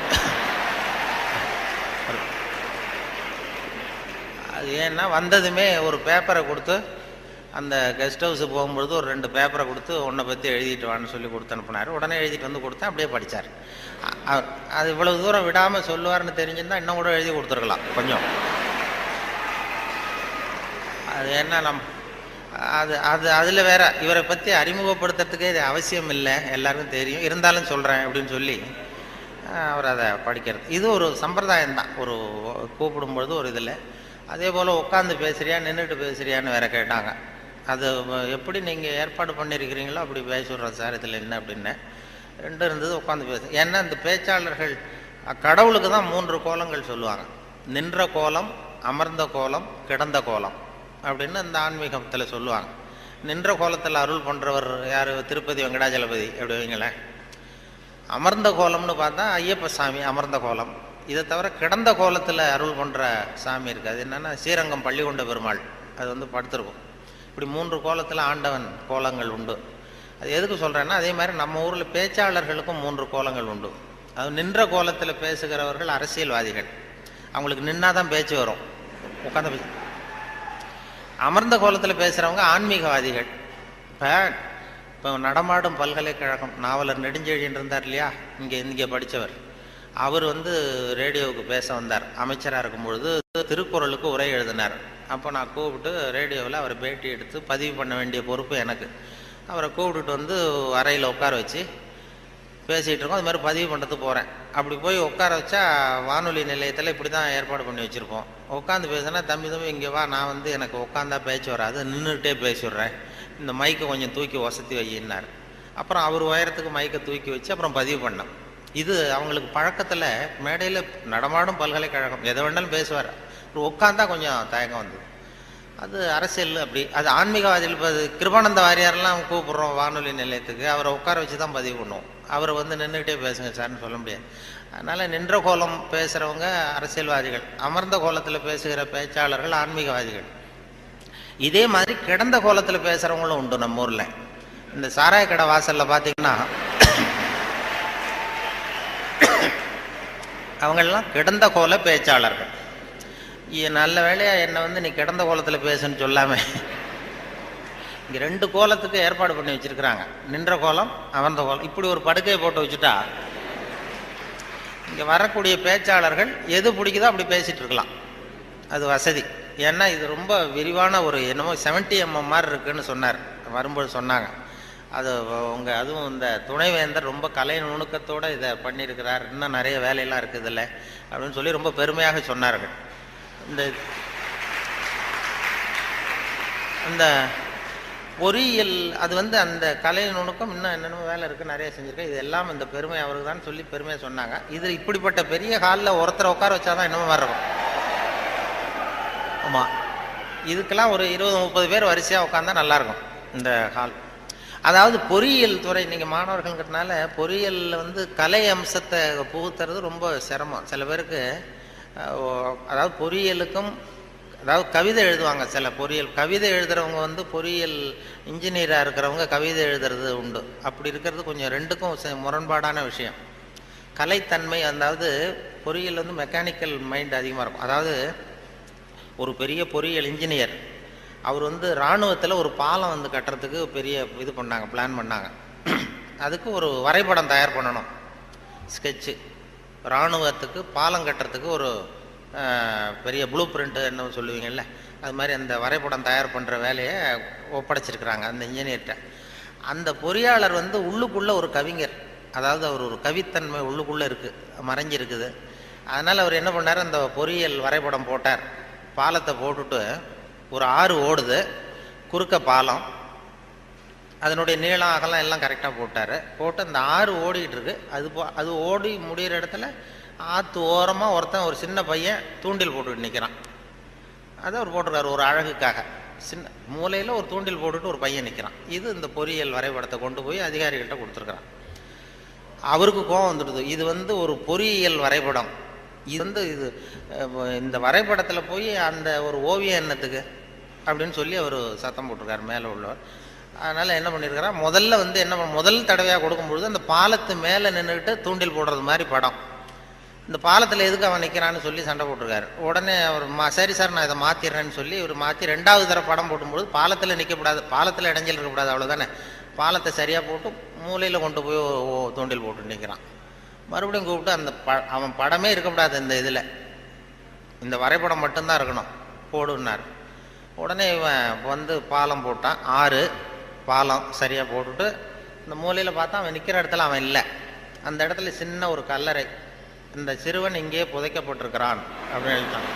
அது ஏன்னா வந்ததுமே ஒரு பேப்பரை கொடுத்து, அந்த கெஸ்ட் ஹவுஸு போகும்பொழுது ஒரு 2 பேப்பரை கொடுத்து உன்னை பற்றி எழுதிட்டு வான்னு சொல்லி கொடுத்து அனுப்புனார். உடனே எழுதிட்டு வந்து கொடுத்தேன். அப்படியே படித்தார். அது இவ்வளவு தூரம் விடாமல் சொல்லுவார்னு தெரிஞ்சிருந்தால் இன்னும் கூட எழுதி கொடுத்துருக்கலாம் கொஞ்சம். அது என்ன அதில் வேற இவரை பற்றி அறிமுகப்படுத்துறதுக்கே இது அவசியம் இல்லை, எல்லாருக்கும் தெரியும், இருந்தாலும் சொல்கிறேன் அப்படின்னு சொல்லி அவர் அதை படிக்கிறது. இது ஒரு சம்பிரதாயம்தான். ஒரு கூப்பிடும்பொழுது ஒரு இதில் அதே போல் உட்காந்து பேசுறியா நின்றுட்டு பேசுறியான்னு வேற கேட்டாங்க. அது எப்படி நீங்கள் ஏற்பாடு பண்ணியிருக்கிறீங்களோ அப்படி பேசிடுறோம் சார், இதில் என்ன அப்படின்னு 2 இருந்தது. உட்காந்து பேசு. ஏன்னா இந்த பேச்சாளர்கள் கடவுளுக்கு தான் 3 கோலங்கள் சொல்லுவாங்க. நின்ற கோலம், அமர்ந்த கோலம், கிடந்த கோலம் அப்படின்னு இந்த ஆன்மீகத்தில் சொல்லுவாங்க. நின்ற கோலத்தில் அருள் பண்ணுறவர் யார்? திருப்பதி வெங்கடாஜலபதி அப்படி வைங்களேன். அமர்ந்த கோலம்னு பார்த்தா ஐயப்ப சாமி அமர்ந்த கோலம். இதை தவிர கிடந்த கோலத்தில் அருள் பண்ணுற சாமி இருக்குது. அது என்னென்னா ஸ்ரீரங்கம் பள்ளிகொண்ட பெருமாள். அது வந்து படுத்திருக்கும். இப்படி 3 கோலத்தில் ஆண்டவன் கோலங்கள் உண்டு. அது எதுக்கு சொல்கிறேன்னா அதே மாதிரி நம்ம ஊரில் பேச்சாளர்களுக்கும் 3 கோலங்கள் உண்டு. அது நின்ற கோலத்தில் பேசுகிறவர்கள் அரசியல்வாதிகள். அவங்களுக்கு நின்னா தான் பேச்சு வரும், உட்காந்து பேச. அமர்ந்த கோலத்தில் பேசுகிறவங்க ஆன்மீகவாதிகள். இப்போ நடமாடும் பல்கலைக்கழகம் நாவலர் நெடுஞ்செழியன் இருந்தார் இல்லையா, இங்கே படித்தவர். அவர் வந்து ரேடியோவுக்கு பேச வந்தார். அமைச்சராக இருக்கும்பொழுது திருக்குறளுக்கு உரை எழுதினார். அப்போ நான் கூப்பிட்டு ரேடியோவில் அவரை பேட்டி எடுத்து பதிவு பண்ண வேண்டிய பொறுப்பு எனக்கு. அவரை கூப்பிட்டுட்டு வந்து அறையில் உட்கார வச்சு பேசிகிட்டு இருக்கோம். அது மாதிரி பதிவு பண்ணுறதுக்கு போகிறேன். அப்படி போய் உட்கார வச்சா வானொலி நிலையத்தில் இப்படி தான் ஏற்பாடு பண்ணி வச்சுருப்போம். உட்காந்து பேசுனா தம்பி இங்கே வா, நான் வந்து எனக்கு உட்காந்தா பேச்சு வராது, நின்றுக்கிட்டே பேசிடுறேன், இந்த மைக்கை கொஞ்சம் தூக்கி வசதி வையினார். அப்புறம் அவர் உயரத்துக்கு மைக்கை தூக்கி வச்சு அப்புறம் பதிவு பண்ணேன். இது அவங்களுக்கு பழக்கத்தில் மேடையில் நடமாடும் பல்கலைக்கழகம் எதை வேணாலும் பேசுவார். உட்காந்தா கொஞ்சம் தயக்கம் வந்தது. அது அரசியல் அப்படி. அது ஆன்மீகவாதிகள். இப்போ கிருபானந்த வாரியாரெல்லாம் கூப்பிட்றோம் வானொலி நிலையத்துக்கு, அவரை உட்கார வச்சு தான் பதிவு பண்ணுவோம். அவரை வந்து நின்றுக்கிட்டே பேசுங்க சார்னு சொல்ல முடியாது. அதனால் நின்ற கோலம் பேசுகிறவங்க அரசியல்வாதிகள், அமர்ந்த கோலத்தில் பேசுகிற பேச்சாளர்கள் ஆன்மீகவாதிகள். இதே மாதிரி கிடந்த கோலத்தில் பேசுகிறவங்களும் உண்டு நம்ம ஊரில். இந்த சாராய கடை வாசலில் பார்த்தீங்கன்னா அவங்களெல்லாம் கிடந்த கோல பேச்சாளர்கள். நல்ல வேலையாக என்னை வந்து நீ கிடந்த கோலத்தில் பேசுன்னு சொல்லாமல் இங்கே 2 கோலத்துக்கு ஏற்பாடு பண்ணி வச்சுருக்கிறாங்க. நின்ற கோலம், அமர்ந்த கோலம். இப்படி ஒரு படுக்கையை போட்டு வச்சுட்டா இங்கே வரக்கூடிய பேச்சாளர்கள் எது பிடிக்குதோ அப்படி பேசிகிட்டு இருக்கலாம். அது வசதி. ஏன்னா இது ரொம்ப விரிவான ஒரு என்னமோ 70 mm மாதிரி இருக்குன்னு சொன்னார் வரும்போது சொன்னாங்க. அது அதுவும் இந்த துணைவேந்தர் ரொம்ப கலை நுணுக்கத்தோடு இதை பண்ணியிருக்கிறார், இன்னும் நிறைய வேலையெல்லாம் இருக்குது இல்லை அப்படின்னு சொல்லி ரொம்ப பெருமையாக சொன்னார்கள். இந்த பொறியியல் அது வந்து அந்த கலை நுணுக்கம் இன்னும் என்னென்ன வேலை இருக்குது, நிறைய செஞ்சுருக்கேன், இது எல்லாம் இந்த பெருமை அவருக்கு தான் சொல்லி பெருமையாக சொன்னாங்க. இது இப்படிப்பட்ட பெரிய ஹாலில் ஒருத்தரை உட்கார வச்சாதான் என்னமோ மாதிரி இருக்கும். ஆமாம், இதுக்கெல்லாம் ஒரு 20-30 பேர் வரிசையாக உட்காந்தா நல்லாயிருக்கும் இந்த ஹால். அதாவது பொறியியல் துறை நீங்கள் மாணவர்கள்ங்கிறதுனால பொறியியலில் வந்து கலை அம்சத்தை புகுத்துறது ரொம்ப சிரமம். சில பேருக்கு அதாவது பொறியியலுக்கும் அதாவது கவிதை எழுதுவாங்க. சில பொறியியல் கவிதை எழுதுகிறவங்க வந்து பொறியியல் இன்ஜினியராக இருக்கிறவங்க கவிதை எழுதுறது உண்டு. அப்படி இருக்கிறது கொஞ்சம் 2க்கும் முரண்பாடான விஷயம். கலைத்தன்மை, அதாவது பொறியியல் வந்து மெக்கானிக்கல் மைண்ட் அதிகமாக இருக்கும். அதாவது ஒரு பெரிய பொறியியல் இன்ஜினியர் அவர் வந்து இராணுவத்தில் ஒரு பாலம் வந்து கட்டுறதுக்கு பெரிய இது பண்ணாங்க, பிளான் பண்ணாங்க. அதுக்கு ஒரு வரைபடம் தயார் பண்ணணும். ஸ்கெட்சு, இராணுவத்துக்கு பாலம் கட்டுறதுக்கு ஒரு பெரிய ப்ளூ பிரிண்ட்டு என்ன சொல்லுவீங்கள்ல, அது மாதிரி அந்த வரைபடம் தயார் பண்ணுற வேலையை ஒப்படைச்சிருக்கிறாங்க அந்த இன்ஜினியர்கிட்ட. அந்த பொறியாளர் வந்து உள்ளுக்குள்ளே ஒரு கவிஞர், அதாவது அவர் ஒரு கவித்தன்மை உள்ளுக்குள்ளே இருக்குது, மறைஞ்சிருக்குது. அதனால் அவர் என்ன பண்ணார், அந்த பொறியியல் வரைபடம் போட்டார். பாலத்தை போட்டுட்டு ஒரு ஆறு ஓடுது, குறுக்க பாலம், அதனுடைய நீளம் அகலம் எல்லாம் கரெக்டாக போட்டார். போட்டு அந்த ஆறு ஓடிக்கிட்டு இருக்கு. அது ஓடி முடிகிற இடத்துல ஆற்று ஓரமாக ஒருத்தன், ஒரு சின்ன பையன் தூண்டில் போட்டுக்கிட்டு நிற்கிறான். அதை அவர் போட்டிருக்காரு ஒரு அழகுக்காக. சின்ன மூலையில் ஒரு தூண்டில் போட்டுட்டு ஒரு பையன் நிற்கிறான். இது இந்த பொறியியல் வரைபடத்தை கொண்டு போய் அதிகாரிகள்கிட்ட கொடுத்துருக்குறான். அவருக்கு கோபம் வந்துடுது. இது வந்து ஒரு பொறியியல் வரைபடம், இது வந்து இந்த வரைபடத்தில் போய் அந்த ஒரு ஓவியம் என்னத்துக்கு அப்படின்னு சொல்லி அவர் சத்தம் போட்டிருக்காரு மேலே உள்ளவர். அதனால் என்ன பண்ணியிருக்காரா, முதல்ல வந்து முதல் தடவையாக கொடுக்கும்பொழுது அந்த பாலத்து மேலே நின்றுக்கிட்டு தூண்டில் போடுறது மாதிரி படம். இந்த பாலத்தில் எதுக்கு அவன் நிற்கிறான்னு சொல்லி சண்டை போட்டிருக்காரு. உடனே அவர் சரி சார் நான் இதை மாற்றிடுறேன்னு சொல்லி இவர் மாற்றி 2வது தடவை படம் போடும்போது பாலத்தில் நிற்கக்கூடாது, பாலத்தில் இடைஞ்சல் இருக்கக்கூடாது, அவ்வளோதானே. பாலத்தை சரியாக போட்டு மூலையில் கொண்டு போய் தூண்டில் போட்டு நிற்கிறான். மறுபடியும் கூப்பிட்டு அந்த அவன் படமே இருக்கக்கூடாது இந்த இதில், இந்த வரைபடம் மட்டும்தான் இருக்கணும், போடுன்னார். உடனே இவன் வந்து பாலம் போட்டான். 6 பாலம் சரியாக போட்டுட்டு இந்த மூலையில் பார்த்தா அவன் நிற்கிற இடத்துல அவன் இல்லை. அந்த இடத்துல சின்ன ஒரு கல்லறை, இந்த சிறுவன் இங்கே புதைக்கப்பட்டிருக்கிறான் அப்படின்னு எழுதிட்டான்.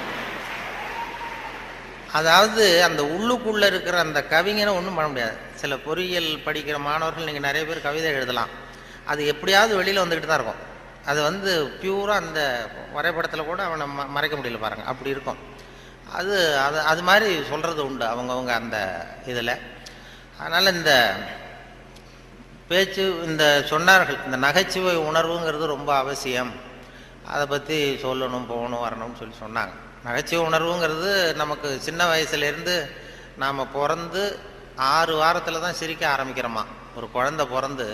அதாவது அந்த உள்ளுக்குள்ளே இருக்கிற அந்த கவிஞனை ஒன்றும் பண்ண முடியாது. சில பொறியியல் படிக்கிற மாணவர்கள் நீங்கள் நிறைய பேர் கவிதை எழுதலாம், அது எப்படியாவது வெளியில் வந்துக்கிட்டு தான் இருக்கும். அது வந்து பியூராக அந்த வரைபடத்தில் கூட அவனை மறைக்க முடியல பாருங்கள், அப்படி இருக்கும். அது மாதிரி சொல்கிறது உண்டு அவங்கவுங்க அந்த இதில். அதனால் இந்த பேச்சு, இந்த சொன்னார்கள், இந்த நகைச்சுவை உணர்வுங்கிறது ரொம்ப அவசியம், அதை பற்றி சொல்லணும், போகணும், வரணும்னு சொல்லி சொன்னாங்க. நகைச்சுவை உணர்வுங்கிறது நமக்கு சின்ன வயசுலேருந்து நாம் பிறந்து 6 வாரத்தில் தான் சிரிக்க ஆரம்பிக்கிறோமா. ஒரு குழந்தை பிறந்து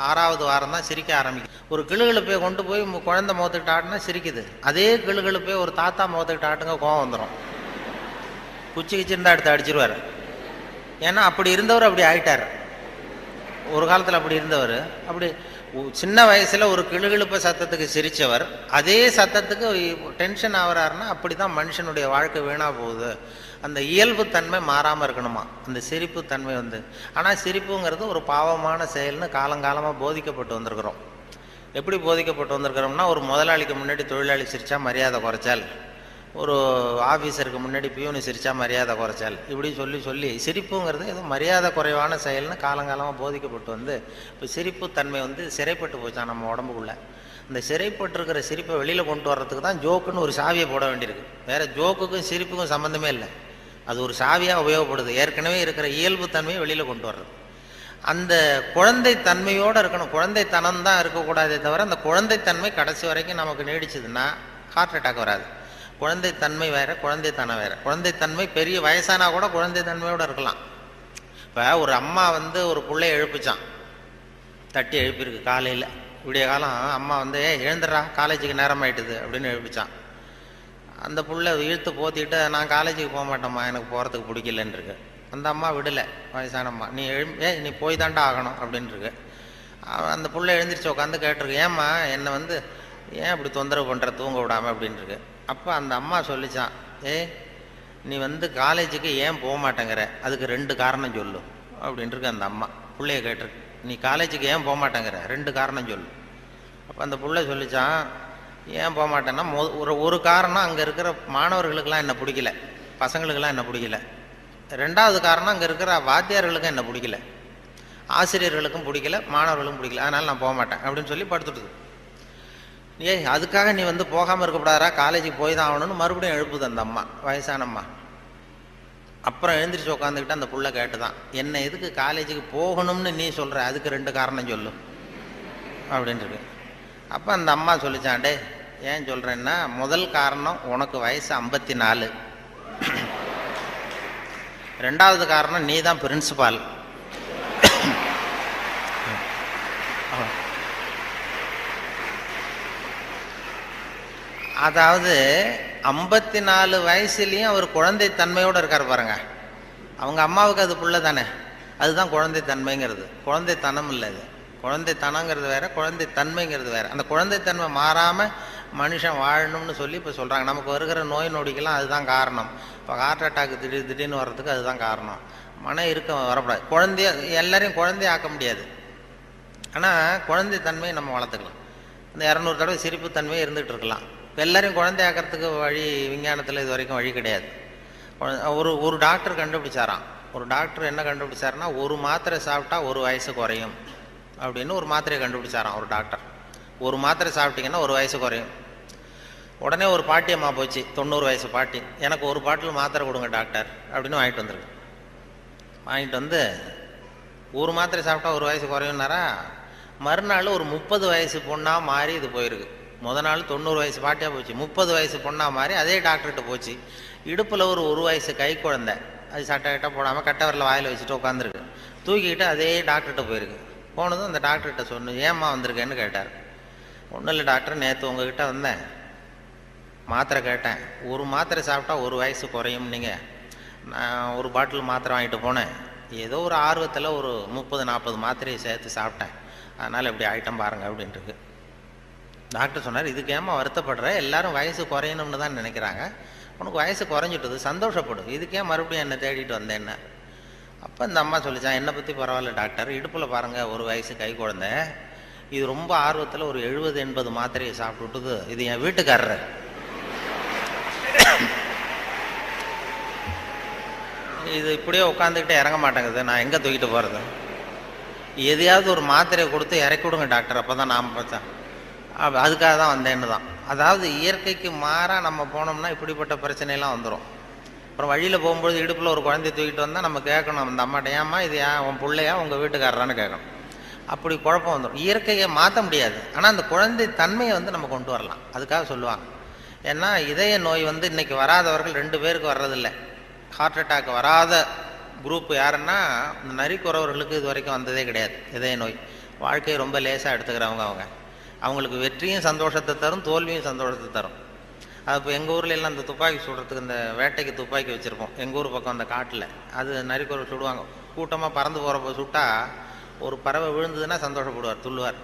6வது வாரம் தான் சிரிக்க ஆரம்பிக்கும். ஒரு கிளுகிழுப்பை கொண்டு போய் குழந்தை முகத்துக்கிட்ட ஆட்டினா சிரிக்குது. அதே கிளுகிழுப்பை ஒரு தாத்தா முகத்துக்கிட்ட ஆட்டுங்க கோவம் வந்துடும், குச்சி கிச்சிருந்தா எடுத்து அடிச்சிருவார். ஏன்னா அப்படி இருந்தவர் அப்படி ஆயிட்டார். ஒரு காலத்தில் அப்படி இருந்தவர், அப்படி சின்ன வயசில் ஒரு கிளுகிழுப்ப சத்தத்துக்கு சிரித்தவர் அதே சத்தத்துக்கு டென்ஷன் ஆகிறாருன்னா அப்படி தான் மனுஷனுடைய வாழ்க்கை வீணாக போகுது. அந்த இயல்பு தன்மை மாறாமல் இருக்கணுமா, அந்த சிரிப்பு தன்மை வந்து. ஆனால் சிரிப்புங்கிறது ஒரு பாவமான செயல்னு காலங்காலமாக போதிக்கப்பட்டு வந்திருக்கிறோம். எப்படி போதிக்கப்பட்டு வந்திருக்கிறோம்னா, ஒரு முதலாளிக்கு முன்னாடி தொழிலாளி சிரித்தா மரியாதை குறைச்சால், ஒரு ஆஃபீஸருக்கு முன்னாடி பியூனு சிரித்தா மரியாதை குறைச்சால், இப்படி சொல்லி சொல்லி சிரிப்புங்கிறது ஏதோ மரியாதை குறைவான செயல்னு காலங்காலமாக போதிக்கப்பட்டு வந்து இப்போ சிரிப்பு தன்மை வந்து சிறைப்பட்டு போச்சான் நம்ம உடம்புக்குள்ளே. இந்த சிறைப்பட்டிருக்கிற சிரிப்பை வெளியில் கொண்டு வர்றதுக்கு தான் ஜோக்குன்னு ஒரு சாவியை போட வேண்டியிருக்கு. வேறு ஜோக்குக்கும் சிரிப்புக்கும் சம்மந்தமே இல்லை, அது ஒரு சாவியாக உபயோகப்படுது. ஏற்கனவே இருக்கிற இயல்பு தன்மையை வெளியில் கொண்டு வர்றது. அந்த குழந்தை தன்மையோடு இருக்கணும், குழந்தைத்தனம் தான் இருக்கக்கூடாதே தவிர அந்த குழந்தைத்தன்மை கடைசி வரைக்கும் நமக்கு நீடிச்சதுன்னா ஹார்ட் அட்டாக் வராது. குழந்தைத்தன்மை வேறு, குழந்தைத்தனம் வேறு. குழந்தைத்தன்மை பெரிய வயசானா கூட குழந்தைத்தன்மையோடு இருக்கலாம். இப்போ ஒரு அம்மா வந்து ஒரு பிள்ளைய எழுப்பிச்சான், தட்டி எழுப்பியிருக்கு காலையில் விடிய காலம். அம்மா வந்து எழுந்துடுறா காலேஜுக்கு நேரம் ஆகிட்டுது அப்படின்னு எழுப்பிச்சான். அந்த புள்ள இழுத்து போத்திட்டு நான் காலேஜுக்கு போக மாட்டேம்மா, எனக்கு போகிறதுக்கு பிடிக்கலன்னு இருக்கு. அந்த அம்மா விடலை, வயசானம்மா. நீ நீ போய் தாண்டா ஆகணும் அப்படின்னு இருக்கு. அந்த புள்ள எழுந்திரிச்சு உட்காந்து கேட்டிருக்கு, ஏம்மா என்னை வந்து ஏன் இப்படி தொந்தரவு பண்ணுற, தூங்க விடாமல் அப்படின்ட்டுருக்கு. அப்போ அந்த அம்மா சொல்லிச்சான், நீ வந்து காலேஜுக்கு ஏன் போக மாட்டேங்கிற, அதுக்கு 2 காரணம் சொல்லு அப்படின்ட்டுருக்கு. அந்த அம்மா பிள்ளைய கேட்டிருக்கு, நீ காலேஜுக்கு ஏன் போக மாட்டேங்கிற 2 காரணம் சொல்லு. அப்போ அந்த பிள்ளை சொல்லிச்சான், ஏன் போக மாட்டேன்னா ஒரு காரணம் அங்கே இருக்கிற மாணவர்களுக்கெல்லாம் என்ன பிடிக்கல, பசங்களுக்கெல்லாம் என்ன பிடிக்கல. 2வது காரணம் அங்கே இருக்கிற வாத்தியார்களுக்கும் என்ன பிடிக்கல, ஆசிரியர்களுக்கும் பிடிக்கல, மாணவர்களுக்கும் பிடிக்கல, அதனால் நான் போக மாட்டேன் அப்படின்னு சொல்லி படுத்துட்டுது. அதுக்காக நீ வந்து போகாமல் இருக்கக்கூடாதா, காலேஜுக்கு போய் தான் ஆகணும்னு மறுபடியும் எழுப்புது அந்த அம்மா, வயசானம்மா. அப்புறம் எழுந்திரிச்சு உட்காந்துக்கிட்டு அந்த புள்ள கேட்டுதான், என்ன எதுக்கு காலேஜுக்கு போகணும்னு நீ சொல்கிற, அதுக்கு 2 காரணம் சொல்லு அப்படின்ட்டு. அப்போ அந்த அம்மா சொல்லிச்சாண்டே, ஏன் சொல்கிறேன்னா, முதல் காரணம் உனக்கு வயசு 54, 2வது காரணம் நீ தான் பிரின்சிபால். அதாவது 54 வயசுலேயும் அவர் குழந்தை தன்மையோடு இருக்கார் பாருங்க. அவங்க அம்மாவுக்கு அது புள்ள தானே, அதுதான் குழந்தை தன்மைங்கிறது. குழந்தைத்தனம் இல்லை, அது குழந்தைத்தனங்கிறது வேற, குழந்தை தன்மைங்கிறது வேற. அந்த குழந்தைத்தன்மை மாறாமல் மனுஷன் வாழணும்னு சொல்லி இப்போ சொல்கிறாங்க. நமக்கு வருகிற நோய் நொடிக்கெல்லாம் அதுதான் காரணம். இப்போ ஹார்ட் அட்டாக் திடீர்னு வர்றதுக்கு அதுதான் காரணம். மன இருக்கம் வரக்கூடாது. குழந்தைய எல்லாரையும் குழந்தைய ஆக்க முடியாது, ஆனால் குழந்தை தன்மையை நம்ம வளர்த்துக்கலாம். இந்த 200 தடவை சிரிப்பு தன்மையை இருந்துகிட்டு இருக்கலாம். இப்போ எல்லாரையும் குழந்தை ஆக்கிறதுக்கு வழி விஞ்ஞானத்தில் இது வரைக்கும் வழி கிடையாது. ஒரு டாக்டர் கண்டுபிடிச்சாராம். ஒரு டாக்டர் என்ன கண்டுபிடிச்சாருன்னா, ஒரு மாத்திரை சாப்பிட்டா 1 வயசு குறையும் அப்படின்னு ஒரு மாத்திரையை கண்டுபிடிச்சாராம் ஒரு டாக்டர். ஒரு மாத்திரை சாப்பிட்டீங்கன்னா 1 வயசு குறையும். உடனே ஒரு பாட்டி அம்மா போச்சு, 90 வயசு பாட்டி, எனக்கு ஒரு பாட்டில் மாத்திரை கொடுங்க டாக்டர் அப்படின்னு வாங்கிட்டு வந்துருக்கு. வாங்கிட்டு வந்து ஒரு மாத்திரை சாப்பிட்டா 1 வயசு குறையும்னாரா. மறுநாள் ஒரு 30 வயசு பொண்ணாக மாறி இது போயிருக்கு. நாள் 90 வயசு பாட்டியாக போச்சு, 30 வயசு பொண்ணாக மாறி அதே டாக்டர்கிட்ட போச்சு. இடுப்பில் ஒரு வயசு கை குழந்தை, அது சட்டை கிட்ட போடாமல் கட்டவரில் வாயில் வச்சுட்டு உட்காந்துருக்கு. தூக்கிக்கிட்டு அதே டாக்டர்கிட்ட போயிருக்கு. போனதும் அந்த டாக்டர்கிட்ட சொன்ன, ஏம்மா வந்திருக்கேன்னு கேட்டார். ஒன்றும் இல்லை டாக்டர், நேற்று உங்ககிட்ட வந்தேன், மாத்திரை கேட்டேன், ஒரு மாத்திரை சாப்பிட்டா 1 வயசு குறையும். நீங்கள் நான் ஒரு பாட்டில் மாத்திரை வாங்கிட்டு போனேன், ஏதோ ஒரு ஆர்வத்தில் ஒரு 30-40 மாத்திரையை சேர்த்து சாப்பிட்டேன், அதனால் இப்படி ஆகிட்டம் பாருங்கள் அப்படின்ட்டு. டாக்டர் சொன்னார், இதுக்கு ஏமா வருத்தப்படுற, எல்லாரும் வயசு குறையணும்னு தான் நினைக்கிறாங்க, உனக்கு வயசு குறைஞ்சிட்டது, சந்தோஷப்படும், இதுக்கே மறுபடியும் என்னை தேடிட்டு வந்தேன்னு. அப்போ இந்த அம்மா சொல்லிச்சான், என்னை பற்றி பரவாயில்ல டாக்டர், இடுப்பில் பாருங்கள் 1 வயசு கை குழந்தை, இது ரொம்ப ஆர்வத்தில் ஒரு 70-80 மாத்திரையை சாப்பிட்டுட்டுது, இது என் வீட்டுக்காரரு. இது இப்படியே உட்காந்துக்கிட்டே இறங்க மாட்டேங்குது, நான் எங்கே தூக்கிட்டு போகிறது, எதையாவது ஒரு மாத்திரையை கொடுத்து இறக்கி விடுங்க டாக்டர், அப்போ தான் நாம் பார்த்தேன், அதுக்காக தான் வந்தேன்னு தான். அதாவது இயற்கைக்கு மாறாக நம்ம போனோம்னா இப்படிப்பட்ட பிரச்சனையெல்லாம் வந்துடும். அப்புறம் வழியில் போகும்போது இடுப்பில் ஒரு குழந்தைய தூக்கிட்டு வந்தால் நம்ம கேட்கணும் அந்த அம்மாட்ட, ஏம்மா இது ஏன் உன் பிள்ளையா உங்கள் வீட்டுக்காரரான்னு கேட்கணும். அப்படி குழப்பம் வந்துடும். இயற்கையை மாற்ற முடியாது, ஆனால் அந்த குழந்தை தன்மையை நம்ம கொண்டு வரலாம். அதுக்காக சொல்லுவாங்க. ஏன்னா இதய நோய் இன்னைக்கு வராதவர்கள் 2 பேருக்கு வர்றதில்லை. ஹார்ட் அட்டாக் வராத குரூப் யாருன்னா, இந்த நரிக்குறவர்களுக்கு இது வரைக்கும் வந்ததே கிடையாது இதய நோய். வாழ்க்கையை ரொம்ப லேசாக எடுத்துக்கிறவங்க. அவங்களுக்கு வெற்றியும் சந்தோஷத்தை தரும், தோல்வியும் சந்தோஷத்தை தரும். அது இப்போ எங்கள் ஊரில் எல்லாம் அந்த துப்பாக்கி சுடுறதுக்கு, இந்த வேட்டைக்கு துப்பாக்கி வச்சுருப்போம் எங்கள் ஊர் பக்கம் அந்த காட்டில். அது நரிக்குறவர் சுடுவாங்க. கூட்டமாக பறந்து போகிறப்ப சுட்டா ஒரு பறவை விழுந்ததுன்னா சந்தோஷப்படுவார், துள்ளுவார்.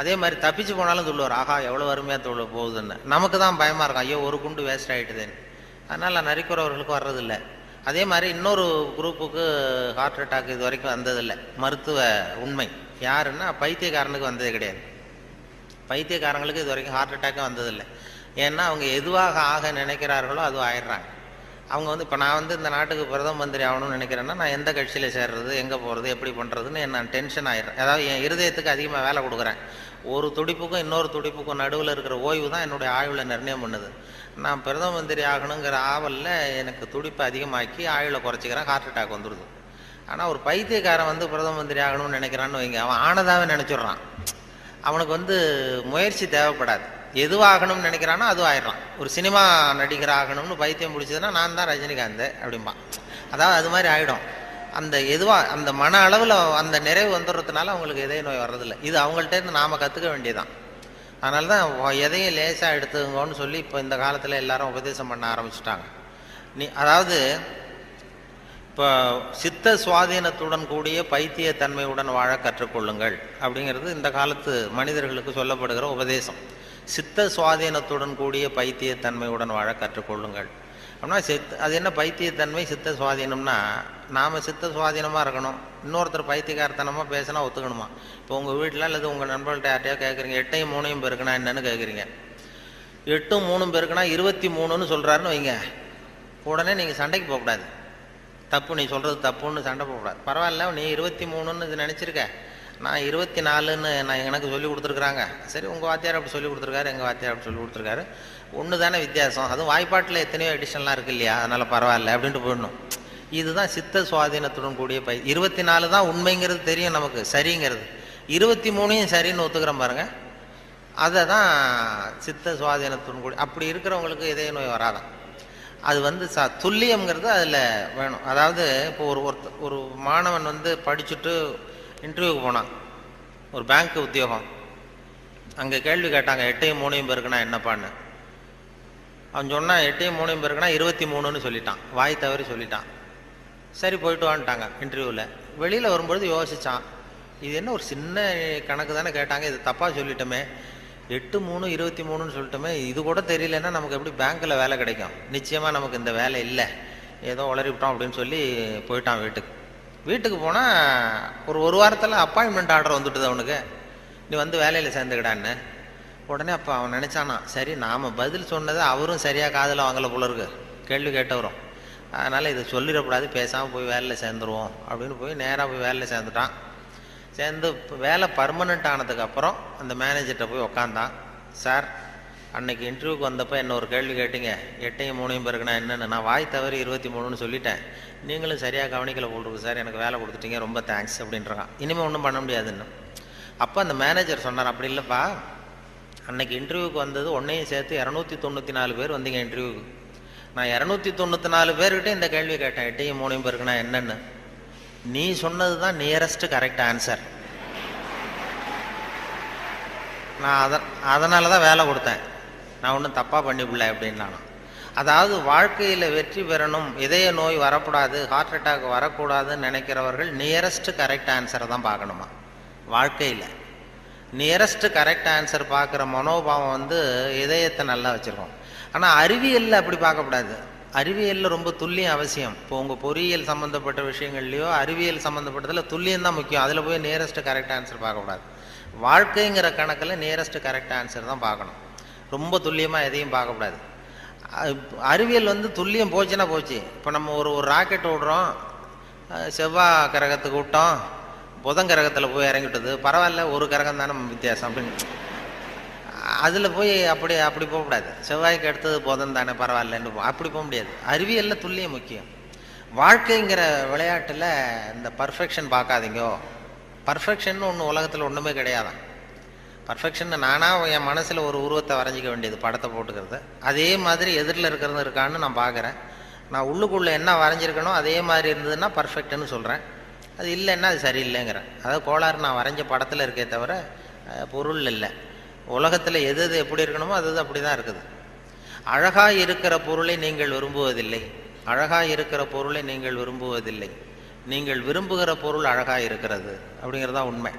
அதே மாதிரி தப்பிச்சு போனாலும் துள்ளுவார், ஆகா எவ்வளோ அருமையாக போகுதுன்னு. நமக்கு தான் பயமாக இருக்கும், ஐயோ ஒரு குண்டு வேஸ்ட் ஆகிட்டுதுன்னு. அதனால் நரிக்குறவர்களுக்கு வர்றதில்லை. அதே மாதிரி இன்னொரு குரூப்புக்கு ஹார்ட் அட்டாக் இது வரைக்கும் வந்ததில்லை. மருத்துவ உண்மை யாருன்னா, பைத்தியக்காரனுக்கு வந்ததே கிடையாது. பைத்தியக்காரங்களுக்கு இது வரைக்கும் ஹார்ட் அட்டாக்கே வந்ததில்லை. ஏன்னா அவங்க எதுவாக ஆக நினைக்கிறார்களோ அதுவும் ஆயிடுறாங்க. அவங்க இப்போ நான் இந்த நாட்டுக்கு பிரதம மந்திரி ஆகணும்னு நினைக்கிறேன்னா, நான் எந்த கட்சியில் சேர்றது, எங்கே போகிறது, எப்படி பண்ணுறதுன்னு நான் டென்ஷன் ஆயிடுறேன். அதாவது என் இருதயத்துக்கு அதிகமாக வேலை கொடுக்குறேன். ஒரு துடிப்புக்கும் இன்னொரு துடிப்புக்கும் நடுவில் இருக்கிற ஓய்வு தான் என்னுடைய ஆயுளை நிர்ணயம் பண்ணுது. நான் பிரதம மந்திரி ஆகணுங்கிற ஆவலில் எனக்கு துடிப்பை அதிகமாக்கி ஆயுளை குறைச்சிக்கிறேன், ஹார்ட் அட்டாக் வந்துடுது. ஆனால் ஒரு பைத்தியக்காரன் பிரதம மந்திரி ஆகணும்னு நினைக்கிறான்னு வைங்க, அவன் ஆனதாகவே நினச்சிட்றான். அவனுக்கு முயற்சி தேவைப்படாது. எதுவாகணும்னு நினைக்கிறானோ அதுவும் ஆயிடலாம். ஒரு சினிமா நடிகர் ஆகணும்னு பைத்தியம் பிடிச்சதுன்னா, நான் தான் ரஜினிகாந்த் அப்படிம்பா. அதாவது அது மாதிரி ஆகிடும். அந்த அந்த மன அளவில் அந்த நிறைவு வந்துடுறதுனால அவங்களுக்கு இதய நோய் வர்றதில்லை. இது அவங்கள்ட்டேருந்து நாம் கற்றுக்க வேண்டியதான். அதனால தான் எதையும் லேசாக எடுத்துங்கன்னு சொல்லி இப்போ இந்த காலத்தில் எல்லாரும் உபதேசம் பண்ண ஆரம்பிச்சுட்டாங்க. அதாவது இப்போ சித்த சுவாதீனத்துடன் கூடிய பைத்தியத்தன்மையுடன் வாழ கற்றுக்கொள்ளுங்கள் அப்படிங்கிறது இந்த காலத்து மனிதர்களுக்கு சொல்லப்படுகிற உபதேசம். சித்த சுவாதீனத்துடன் கூடிய பைத்தியத்தன்மையுடன் வாழ கற்றுக்கொள்ளுங்கள் அப்படின்னா, அது என்ன பைத்தியத்தன்மை சித்த சுவாதீனம்னா, நாம் சித்த சுவாதீனமாக இருக்கணும், இன்னொருத்தர் பைத்தியக்காரத்தனமாக பேசினா ஒத்துக்கணுமா? இப்போ உங்கள் வீட்டில் அல்லது உங்கள் நண்பர்கள்ட்ட யார்ட்டையா கேட்குறீங்க, 8ஐயும் 3ஐயும் பெருக்குனா என்னன்னு கேட்குறீங்க. 8ம் 3ம் பெருக்குனா 23ன்னு சொல்கிறாருன்னு வைங்க, உடனே நீங்கள் சண்டைக்கு போகக்கூடாது. தப்பு, நீ சொல்கிறது தப்புன்னு சண்டை போகக்கூடாது. பரவாயில்ல, நீ 23ன்னு இது நினச்சிருக்க, நான் 24ன்னு நான் எனக்கு சொல்லி கொடுத்துருக்குறாங்க. சரி, உங்கள் வாத்தியார் அப்படி சொல்லி கொடுத்துருக்காரு, எங்கள் வாத்தியார் அப்படி சொல்லி கொடுத்துருக்காரு, ஒன்று தானே வித்தியாசம், அதுவும் வாய்ப்பாட்டில் எத்தனையோ எடிஷன்லாம் இருக்குது இல்லையா, அதனால் பரவாயில்ல அப்படின்ட்டு போயிடணும். இதுதான் சித்த சுவாதீனத்துடன் கூடிய 24 தான் உண்மைங்கிறது தெரியும் நமக்கு, சரிங்கிறது. 23ஐயும் சரின்னு ஒத்துக்கிறோம் பாருங்கள், அதை தான் சித்த சுவாதீனத்துடன் கூடிய. அப்படி இருக்கிறவங்களுக்கு இதய நோய் வராதான். அது துல்லியம்ங்கிறது அதில் வேணும். அதாவது இப்போ ஒரு மாணவன் படிச்சுட்டு இன்டர்வியூக்கு போனான், ஒரு பேங்க் உத்தியோகம். அங்கே கேள்வி கேட்டாங்க, 8ஐயும் 3ஐயும் பெருக்குனா என்னப்பான்னு. அவன் சொன்னான், 8ஐயும் 3ஐயும் பெருக்குனா 23ன்னு சொல்லிட்டான், வாய் தவறி சொல்லிட்டான். சரி போயிட்டு வான்ட்டாங்க இன்டர்வியூவில். வெளியில் வரும்பொழுது யோசித்தான், இது என்ன ஒரு சின்ன கணக்கு தானே கேட்டாங்க, இது தப்பாக சொல்லிட்டோமே, 8/3/23 சொல்லிட்டோமே, இது கூட தெரியலன்னா நமக்கு எப்படி பேங்க்கில் வேலை கிடைக்கும்? நிச்சயமாக நமக்கு இந்த வேலை இல்லை, ஏதோ உளறிவிட்டோம் அப்படின்னு சொல்லி போயிட்டான் வீட்டுக்கு. வீட்டுக்கு போனால் ஒரு வாரத்தில் அப்பாயின்மெண்ட் ஆர்டர் வந்துட்டுது அவனுக்கு, நீ வந்து வேலையில் சேர்ந்துக்கிடான்னு. உடனே அப்போ அவன் நினச்சானா, சரி நாம் பதில் சொன்னதை அவரும் சரியாக காதில் வாங்கலை போல இருக்கு, கேள்வி கேட்டவரும், அதனால் இதை சொல்லிடக்கூடாது, பேசாமல் போய் வேலையில் சேர்ந்துருவோம் அப்படின்னு போய் நேராக போய் வேலையில் சேர்ந்துட்டான். சேர்ந்து வேலை பர்மனெண்ட் ஆனதுக்கப்புறம் அந்த மேனேஜர்கிட்ட போய் உக்காந்தான். சார், அன்னைக்கு இன்டர்வியூக்கு வந்தப்போ என்ன ஒரு கேள்வி கேட்டீங்க, 8/3 பேருக்குன்னா என்னென்னு, நான் வாய் தவறி 23 சொல்லிட்டேன், நீங்களும் சரியாக கவனிக்கலை போட்டுருக்கு சார், எனக்கு வேலை கொடுத்துட்டீங்க, ரொம்ப தேங்க்ஸ் அப்படின்றான். இனிமேல் ஒன்றும் பண்ண முடியாதுன்னு. அப்போ அந்த மேனேஜர் சொன்னார், அப்படி இல்லைப்பா, அன்னைக்கு இன்டர்வியூக்கு வந்தது ஒன்றையும் சேர்த்து 294 பேர் வந்தீங்க இன்டர்வியூக்கு, நான் 294 பேர்கிட்ட இந்த கேள்வி கேட்டேன், 8/3 பேருக்குன்னா என்னென்னு, நீ சொன்னது தான் நியரஸ்ட் கரெக்ட் ஆன்சர், நான் அதனால தான் வேலை கொடுத்தேன், நான் ஒன்றும் தப்பாக பண்ணிவிடல அப்படின்னா. அதாவது வாழ்க்கையில் வெற்றி பெறணும், இதய நோய் வரக்கூடாது, ஹார்ட் அட்டாக் வரக்கூடாதுன்னு நினைக்கிறவர்கள் நியரஸ்ட் கரெக்ட் ஆன்சரை தான் பார்க்கணுமா. வாழ்க்கையில் நியரஸ்ட் கரெக்ட் ஆன்சர் பார்க்குற மனோபாவம் வந்து இதயத்தை நல்லா வச்சுருக்கோம். ஆனால் அறிவியலில் அப்படி பார்க்கக்கூடாது. அறிவியலில் ரொம்ப துல்லியம் அவசியம். இப்போ உங்கள் பொறியியல் சம்மந்தப்பட்ட விஷயங்கள்லையோ அறிவியல் சம்மந்தப்பட்டதில் துல்லியம் தான் முக்கியம், அதில் போய் நியரஸ்ட் கரெக்ட் ஆன்சர் பார்க்கக்கூடாது. வாழ்க்கைங்கிற கணக்கில் நியரஸ்ட் கரெக்ட் ஆன்சர் தான் பார்க்கணும், ரொம்ப துல்லியமாக எதையும் பார்க்கக்கூடாது. அறிவியல் வந்து துல்லியம் போச்சுன்னா போச்சு. இப்போ நம்ம ஒரு ராக்கெட் விடுறோம், செவ்வாய் கிரகத்துக்கு விட்டோம், புதன் கிரகத்தில் போய் இறங்கிவிட்டது, பரவாயில்ல, ஒரு கிரகம் தானே வித்தியாசம் அப்படின்னு அதில் போய் அப்படி போகக்கூடாது. செவ்வாய்க்கு அடுத்தது புதன் தானே, பரவாயில்லன்னு அப்படி போக முடியாது. அறிவியலில் துல்லியம் முக்கியம். வாழ்க்கைங்கிற விளையாட்டில் இந்த பர்ஃபெக்ஷன் பார்க்காதீங்கோ. பர்ஃபெக்ஷன் ஒன்று உலகத்தில் ஒன்றுமே கிடையாதான். பர்ஃபெக்ஷன் நானாக என் மனசில் ஒரு உருவத்தை வரைஞ்சிக்க வேண்டியது, படத்தை போட்டுக்கிறது, அதே மாதிரி எதிரில் இருக்கிறது இருக்கான்னு நான் பார்க்குறேன். நான் உள்ளுக்குள்ளே என்ன வரைஞ்சிருக்கணும் அதே மாதிரி இருந்ததுன்னா பர்ஃபெக்ட்னு சொல்கிறேன், அது இல்லைன்னா அது சரியில்லைங்கிறேன். அதாவது கோளாறு நான் வரைஞ்ச படத்தில் இருக்கே தவிர பொருள் இல்லை. உலகத்தில் எது எது எப்படி இருக்கணுமோ அது அப்படி தான் இருக்குது. அழகாக இருக்கிற பொருளை நீங்கள் விரும்புவதில்லை, அழகாக இருக்கிற பொருளை நீங்கள் விரும்புவதில்லை, நீங்கள் விரும்புகிற பொருள் அழகாக இருக்கிறது அப்படிங்கிறது தான் உண்மை.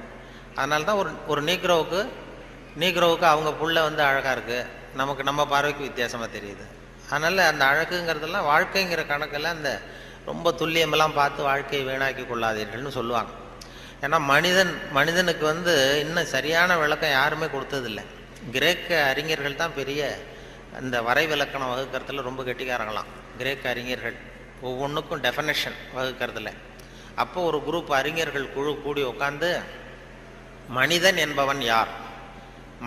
அதனால தான் ஒரு நீக்ரோவுக்கு அவங்க புள்ள வந்து அழகாக இருக்குது, நமக்கு நம்ம பார்வைக்கு வித்தியாசமாக தெரியுது. அதனால் அந்த அழகுங்கிறதெல்லாம் வாழ்க்கைங்கிற கணக்கில் அந்த ரொம்ப துல்லியமெல்லாம் பார்த்து வாழ்க்கையை வீணாக்கி கொள்ளாதீர்கள்னு சொல்லுவாங்க. ஏன்னா மனிதனுக்கு வந்து இன்னும் சரியான விளக்கம் யாருமே கொடுத்ததில்லை. கிரேக்க அறிஞர்கள் தான் பெரிய அந்த வரைவிலக்கணம் வகுக்கிறதுல ரொம்ப கெட்டிக்காரங்களாம். கிரேக்க அறிஞர்கள் ஒவ்வொன்றுக்கும் டெஃபனேஷன் வகுக்கிறதுல. அப்போ ஒரு குரூப் அறிஞர்கள் குழு கூடி உட்காந்து மனிதன் என்பவன் யார்,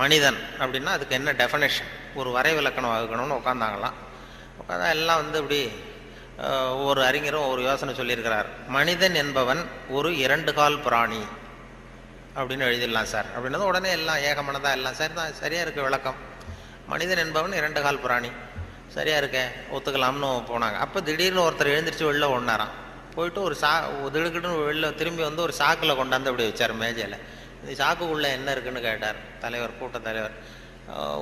மனிதன் அப்படின்னா அதுக்கு என்ன டெஃபனேஷன், ஒரு வரைவிலக்கணம் வகுக்கணும்னு உட்காந்தாங்களாம். உட்காந்தா எல்லாம் வந்து இப்படி ஒவ்வொரு அறிஞரும் ஒரு யோசனை சொல்லியிருக்கிறார். மனிதன் என்பவன் ஒரு 2 கால் பிராணி அப்படின்னு எழுதிடலாம் சார் அப்படின்னது உடனே எல்லாம் ஏகமனதாக எல்லாம் சரி தான், சரியாக இருக்க விளக்கம். மனிதன் என்பவன் 2 கால் பிராணி, சரியாக இருக்க, ஒத்துக்கலாம்னு போனாங்க. அப்போ திடீர்னு ஒருத்தர் எழுந்திரிச்சு வெளில ஓடினாராம். போயிட்டு ஒரு திடுக்கிட்டுன்னு வெளில திரும்பி வந்து ஒரு சாக்கில் கொண்டாந்து அப்படி வச்சார் மேஜையில். இந்த சாக்குக்குள்ளே என்ன இருக்குன்னு கேட்டார் தலைவர், கூட்ட தலைவர்.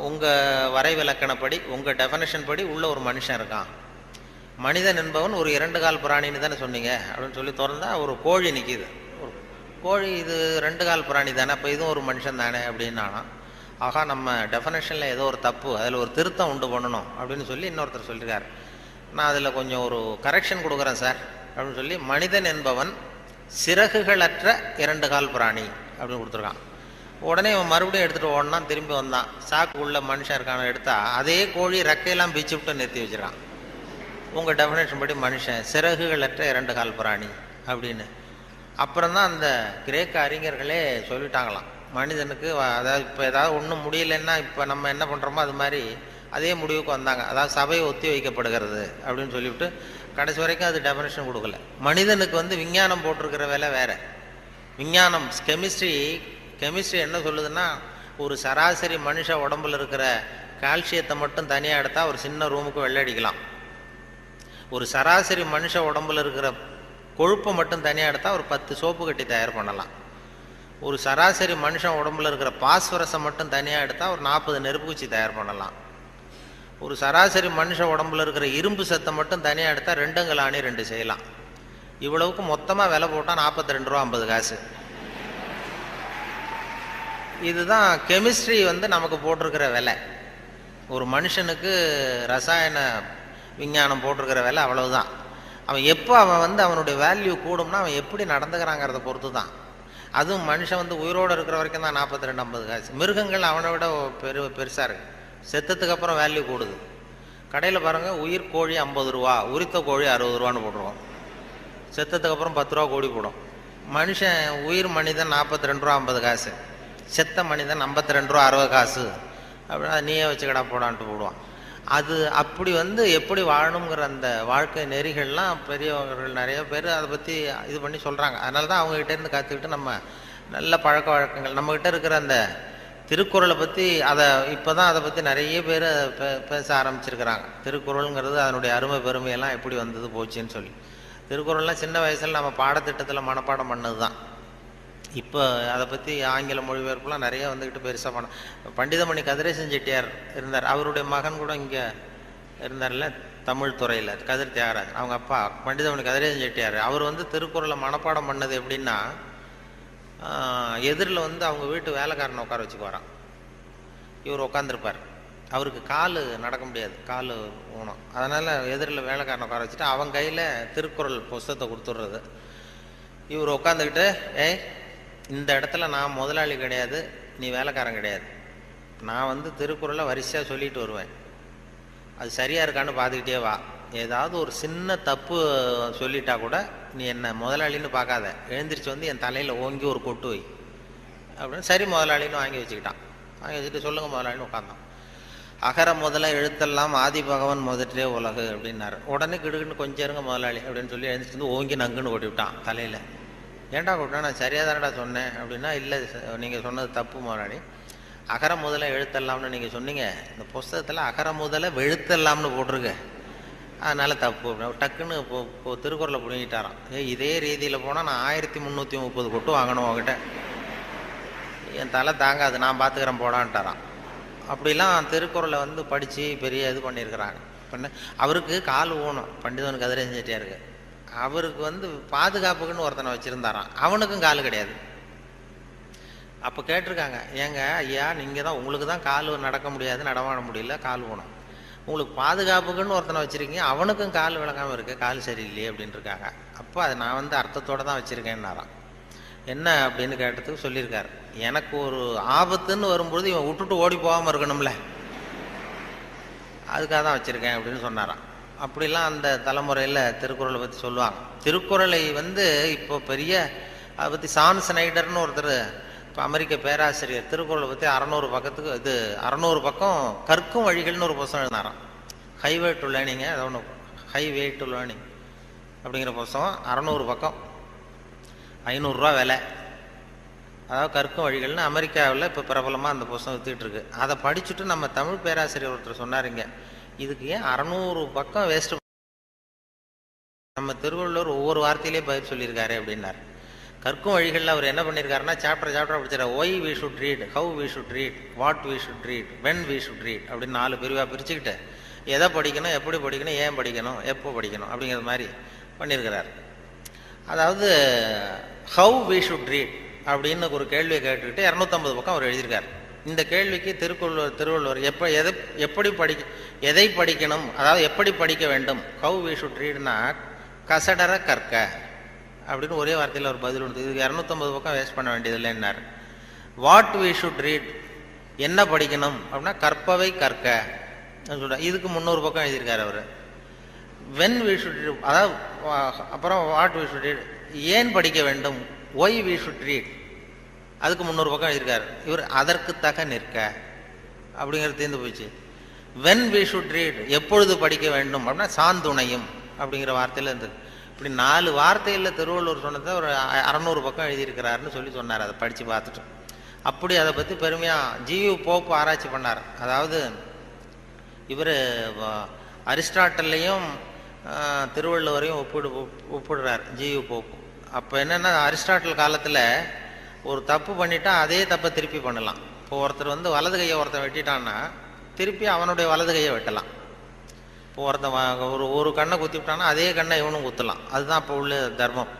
உங்கள் வரைவிலக்கணப்படி, உங்கள் டெஃபனேஷன் படி உள்ள ஒரு மனுஷன் இருக்கான், மனிதன் என்பவன் ஒரு 2 கால் பிராணின்னு தானே சொன்னீங்க அப்படின்னு சொல்லி திறந்தா ஒரு கோழி நிற்கிது. ஒரு கோழி, இது 2 கால் பிராணி தானே, அப்போ இதுவும் ஒரு மனுஷன் தானே அப்படின்னானா. ஆகா, நம்ம டெஃபனேஷனில் ஏதோ ஒரு தப்பு, அதில் ஒரு திருத்தம் உண்டு பண்ணணும் அப்படின்னு சொல்லி இன்னொருத்தர் சொல்லியிருக்கார். நான் அதில் கொஞ்சம் ஒரு கரெக்ஷன் கொடுக்குறேன் சார் அப்படின்னு சொல்லி மனிதன் என்பவன் சிறகுகளற்ற 2 கால் பிராணி அப்படின்னு கொடுத்துருக்கான். உடனே அவன் மறுபடியும் எடுத்துகிட்டு ஓடனான், திரும்பி வந்தான், சாக்கு உள்ள மனுஷன் இருக்கான எடுத்தா அதே கோழி ரெக்கையெல்லாம் பிச்சு விட்டு நிறுத்தி வச்சிருக்கான். உங்கள் டெஃபினேஷன் படி மனுஷன் சிறகுகளற்ற 2 கால் பிராணி அப்படின்னு. அப்புறம் தான் அந்த கிரேக்க அறிஞர்களே சொல்லிட்டாங்களாம், மனிதனுக்கு அதாவது இப்போ ஏதாவது ஒன்றும் முடியலன்னா இப்போ நம்ம என்ன பண்ணுறோமோ அது மாதிரி அதே முடிவுக்கு வந்தாங்க. அதாவது சபை ஒத்தி வைக்கப்படுகிறது அப்படின்னு சொல்லிவிட்டு கடைசி வரைக்கும் அது டெஃபினேஷன் கொடுக்கல. மனிதனுக்கு வந்து விஞ்ஞானம் போட்டிருக்கிற வேலை வேறு. விஞ்ஞானம் கெமிஸ்ட்ரி என்ன சொல்லுதுன்னா, ஒரு சராசரி மனுஷ உடம்புல இருக்கிற கால்சியத்தை மட்டும் தனியாக எடுத்தால் ஒரு சின்ன ரூமுக்கு வெள்ளடிக்கலாம். ஒரு சராசரி மனுஷ உடம்புல இருக்கிற கொழுப்பை மட்டும் தனியாக எடுத்தால் ஒரு 10 சோப்பு கட்டி தயார் பண்ணலாம். ஒரு சராசரி மனுஷன் உடம்புல இருக்கிற பாஸ்பரஸை மட்டும் தனியாக எடுத்தால் ஒரு 40 நெருப்பு குச்சி தயார் பண்ணலாம். ஒரு சராசரி மனுஷ உடம்புல இருக்கிற இரும்பு சத்தை மட்டும் தனியாக எடுத்தால் 2 கலாணி 2 செய்யலாம். இவ்வளவுக்கு மொத்தமாக விலை போட்டால் 42 ரூபா 50 காசு. இதுதான் கெமிஸ்ட்ரி வந்து நமக்கு போட்டிருக்கிற விலை. ஒரு மனுஷனுக்கு ரசாயன விஞ்ஞானம் போட்டிருக்கிற விலை அவ்வளவுதான். அவன் எப்போ அவன் வந்து அவனுடைய வேல்யூ கூடும்னா அவன் எப்படி நடந்துக்கிறாங்கிறத பொறுத்து தான். அதுவும் மனுஷன் வந்து உயிரோடு இருக்கிற வரைக்கும் தான் 42-50 காசு. மிருகங்கள் அவனை விட பெருசாக இருக்கு. செத்ததுக்கு அப்புறம் வேல்யூ கூடுது. கடையில் பாருங்கள், உயிர் கோழி 50 ரூபா, உரித்த கோழி 60 ரூபான்னு போட்டுருவோம். செத்ததுக்கு அப்புறம் 10 ரூபா கோடி போடும். மனுஷன் உயிர் மனிதன் 42 ரூபா 50 காசு, செத்த மனிதன் 52 ரூபா 60 காசு அப்படின்னா நீயே வச்சுக்கடா போடான்ட்டு போடுவான். அது அப்படி வந்து எப்படி வாழணுங்கிற அந்த வாழ்க்கை நெறிகள்லாம் பெரியவர்கள் நிறைய பேர் அதை பற்றி இது பண்ணி சொல்கிறாங்க. அதனால தான் அவங்ககிட்டேருந்து கற்றுக்கிட்டு நம்ம நல்ல பழக்க வழக்கங்கள் நம்மக்கிட்ட இருக்கிற அந்த திருக்குறளை பற்றி இப்போ தான் அதை பற்றி நிறைய பேர் பேச ஆரம்பிச்சிருக்கிறாங்க. திருக்குறளுங்கிறது அதனுடைய அருமை பெருமையெல்லாம் எப்படி வந்தது போச்சுன்னு சொல்லி. திருக்குறள்லாம் சின்ன வயசில் நம்ம பாடத்திட்டத்தில் மனப்பாடம் பண்ணது தான். இப்போ அதை பற்றி ஆங்கில மொழிபெயர்ப்புலாம் நிறைய வந்துக்கிட்டு பெருசாக பண்டிதமணி கதிரேசன் செட்டியார் இருந்தார். அவருடைய மகன் கூட இங்கே இருந்தார்ல தமிழ் துறையில், கதிர் தியாகராஜன். அவங்க அப்பா பண்டிதமணி கதிரேசன் செட்டியார். அவர் வந்து திருக்குறளை மனப்பாடம் பண்ணது எப்படின்னா, எதிரில் வந்து அவங்க வீட்டு வேலைக்காரனை உட்கார வச்சுக்குவாராம். இவர் உட்காந்துருப்பார். அவருக்கு கால் நடக்க முடியாது, கால் ஊனம். அதனால் எதிரில் வேலைக்காரனை உட்கார வச்சுட்டு அவன் கையில் திருக்குறள் புஸ்தகத்தை கொடுத்துட்றது. இவர் உட்காந்துக்கிட்டு, இந்த இடத்துல நான் முதலாளி கிடையாது, நீ வேலைக்காரன் கிடையாது, நான் வந்து திருக்குறளை வரிசையாக சொல்லிட்டு வருவேன், அது சரியாக இருக்கான்னு பார்த்துக்கிட்டே வா, ஏதாவது ஒரு சின்ன தப்பு சொல்லிட்டா கூட நீ என்ன முதலாளின்னு பார்க்காத, எழுந்திரிச்சு வந்து என் தலையில் ஓங்கி ஒரு கொட்டு வை அப்படின்னு. சரி முதலாளின்னு வாங்கி வச்சுக்கிட்டான். வாங்கி வச்சுட்டு சொல்லுங்கள் முதலாளின்னு உட்காந்தான். அகர முதல எழுத்தெல்லாம் ஆதி பகவன் முதற்றே உலகு அப்படின்னாரு. உடனே கிடுக்குன்னு கொஞ்சம் இருங்க முதலாளி அப்படின்னு சொல்லி எழுந்திரிச்சு வந்து ஓங்கி நங்குன்னு கொட்டி விட்டான் தலையில். ஏன்டா கொட்டா, நான் சரியாக தானடா சொன்னேன் அப்படின்னா, இல்லை நீங்கள் சொன்னது தப்பு முதலாளி, அகர முதல எழுத்தெல்லாம்னு நீங்கள் சொன்னீங்க, இந்த புஸ்தகத்தில் அகர முதல வெழுத்தெல்லாம்னு போட்டிருக்கு, அதனால் தப்பு அப்படின்னு டக்குன்னு திருக்குறளை புரிஞ்சிட்டாராம். இதே ரீதியில் போனால் நான் 1330 கொட்டு வாங்கணும் உங்ககிட்ட, என் தலை தாங்காது, நான் பார்த்துக்கிறேன் போடான்ட்டாரான். அப்படிலாம் திருக்குறளை வந்து படித்து பெரிய இது பண்ணியிருக்கிறாங்க. அவருக்கு கால் ஊனம், பண்டிதன் கதிரேசன் செட்டியாருக்கு. அவருக்கு வந்து பாதுகாப்புக்குன்னு ஒருத்தனை வச்சுருந்தாராம், அவனுக்கும் கால் கிடையாது. அப்போ கேட்டிருக்காங்க, ஏங்க ஐயா நீங்கள் தான், உங்களுக்கு தான் கால் நடக்க முடியாது, நடமாட முடியல, கால் ஊனம், உங்களுக்கு பாதுகாப்புக்குன்னு ஒருத்தனை வச்சுருக்கீங்க, அவனுக்கும் கால் விளங்காமல் இருக்குது, கால் சரியில்லையே அப்படின்னு இருக்காங்க. அப்போ அதை நான் வந்து அர்த்தத்தோடு தான் வச்சுருக்கேன்னாராம். என்ன அப்படின்னு கேட்டதுக்கு சொல்லியிருக்காரு, எனக்கு ஒரு ஆபத்துன்னு வரும்பொழுது இவன் விட்டுட்டு ஓடி போகாமல் இருக்கணும்ல, அதுக்காக தான் வச்சுருக்கேன் அப்படின்னு சொன்னாராம். அப்படிலாம் அந்த தலைமுறையில் திருக்குறளை பற்றி சொல்லுவாங்க. திருக்குறளை வந்து இப்போ பெரிய அதை பற்றி சான் ஸ்னைடர்னு ஒருத்தர், இப்போ அமெரிக்க பேராசிரியர், திருக்குறளை பற்றி 600 பக்கத்துக்கு 600 பக்கம் கற்கும் வழிகள்னு ஒரு புத்தகம் எழுதினாராம். ஹைவே டு லேர்னிங்க, அது ஒன்று ஹைவே டு லேர்னிங் அப்படிங்கிற புத்தகம் 600 பக்கம், 500 ரூபா விலை. அதாவது கற்கும் வழிகள்னு அமெரிக்காவில் இப்போ பிரபலமாக அந்த புத்தகம் விற்றுக்கிட்டு இருக்கு. அதை படிச்சுட்டு நம்ம தமிழ் பேராசிரியர் ஒருத்தர் சொன்னாருங்க, இதுக்கு ஏன் 600 பக்கம் வேஸ்ட்டு, நம்ம திருவள்ளுவர் ஒவ்வொரு வார்த்தையிலே பதில் சொல்லியிருக்காரு அப்படின்னார். கற்கும் வழிகளில் அவர் என்ன பண்ணியிருக்காருன்னா, சாப்டர் படிச்சார். Why we should read, how we should read, what we should read, when we should read அப்படின்னு 4 பிரிவாக பிரிச்சுக்கிட்டு எதை படிக்கணும், எப்படி படிக்கணும், ஏன் படிக்கணும், எப்போ படிக்கணும் அப்படிங்கிறது மாதிரி பண்ணியிருக்கிறார். அதாவது ஹவு வி ஷுட் ரீட் அப்படின்னு ஒரு கேள்வியை கேட்டுக்கிட்டு 250 பக்கம் அவர் எழுதியிருக்கார். இந்த கேள்விக்கு திருவள்ளுவர் எதை படிக்கணும், அதாவது எப்படி படிக்க வேண்டும், ஹவு வி ஷுட் ரீட்னா கசடர கற்க அப்படின்னு ஒரே வார்த்தையில் ஒரு பதில் உண்டு. இதுக்கு 250 பக்கம் வேஸ்ட் பண்ண வேண்டியதில்லை என்னார். வாட் வி ஷுட் ரீட், என்ன படிக்கணும் அப்படின்னா கற்பவை கற்க சொல்ற, இதுக்கு 300 பக்கம் எழுதியிருக்காரு அவர். வென் வி ஷுட் ரீட், அதாவது அப்புறம் வாட் வி ஷுட் ரீட், ஏன் படிக்க வேண்டும், ஒய் வி ஷுட் ரீட், அதுக்கு 300 பக்கம் எழுதியிருக்காரு இவர். அதற்கு தக நிற்க அப்படிங்கிறது தீர்ந்து போச்சு. வென் வி ஷுட் ரீட், எப்பொழுது படிக்க வேண்டும் அப்படின்னா சாந்துணையும் அப்படிங்கிற வார்த்தையில் இருந்து. இப்படி 4 வார்த்தையில் திருவள்ளுவர் சொன்னதை ஒரு 600 பக்கம் எழுதியிருக்கிறாருன்னு சொல்லி சொன்னார். அதை படித்து பார்த்துட்டு அப்படி அதை பற்றி பெருமையாக ஜியு போப்பு ஆராய்ச்சி பண்ணார். அதாவது இவர் அரிஸ்டாட்டல்லையும் திருவள்ளுவரையும் ஒப்பிடுறார் ஜியு போப்பு. அப்போ என்னென்னா, அரிஸ்டாட்டில் காலத்தில் ஒரு தப்பு பண்ணிட்டா அதே தப்பை திருப்பி பண்ணலாம். இப்போ ஒருத்தர் வந்து வலது கையை ஒருத்தன் வெட்டிட்டான்னா திருப்பி அவனுடைய வலது கையை வெட்டலாம். இப்போ ஒருத்தன் ஒரு கண்ணை குத்தி விட்டான்னா அதே கண்ணை இவனும் குத்தலாம். அதுதான் இப்போ உள்ள தர்மம்.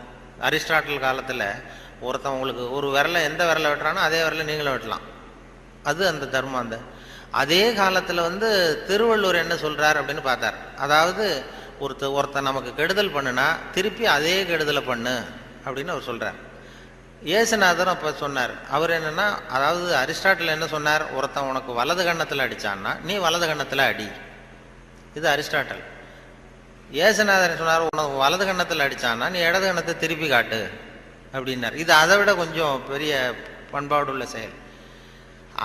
அரிஸ்டாட்டில் காலத்தில் ஒருத்தன் உங்களுக்கு ஒரு விரலை எந்த விரலை வெட்டுறானோ அதே விரலை நீங்களும் வெட்டலாம். அது அந்த தர்மம். அந்த அதே காலத்தில் வந்து திருவள்ளுவர் என்ன சொல்கிறார் அப்படின்னு பார்த்தார். அதாவது ஒருத்தன் நமக்கு கெடுதல் பண்ணுனா திருப்பி அதே கெடுதலை பண்ணு அப்படின்னு அவர் சொல்கிறார். இயேசுநாதரும் அப்போ சொன்னார். அவர் என்னென்னா, அதாவது அரிஸ்டாட்டில் என்ன சொன்னார், ஒருத்தன் உனக்கு வலது கன்னத்தில் அடித்தான்னா நீ வலது கன்னத்தில் அடி. இது அரிஸ்டாட்டல். இயேசுநாதர் சொன்னார், உனக்கு வலது கன்னத்தில் அடித்தான்னா நீ இடது கன்னத்தை திருப்பி காட்டு அப்படின்னார். இது அதை விட கொஞ்சம் பெரிய பண்பாடு உள்ள செயல்.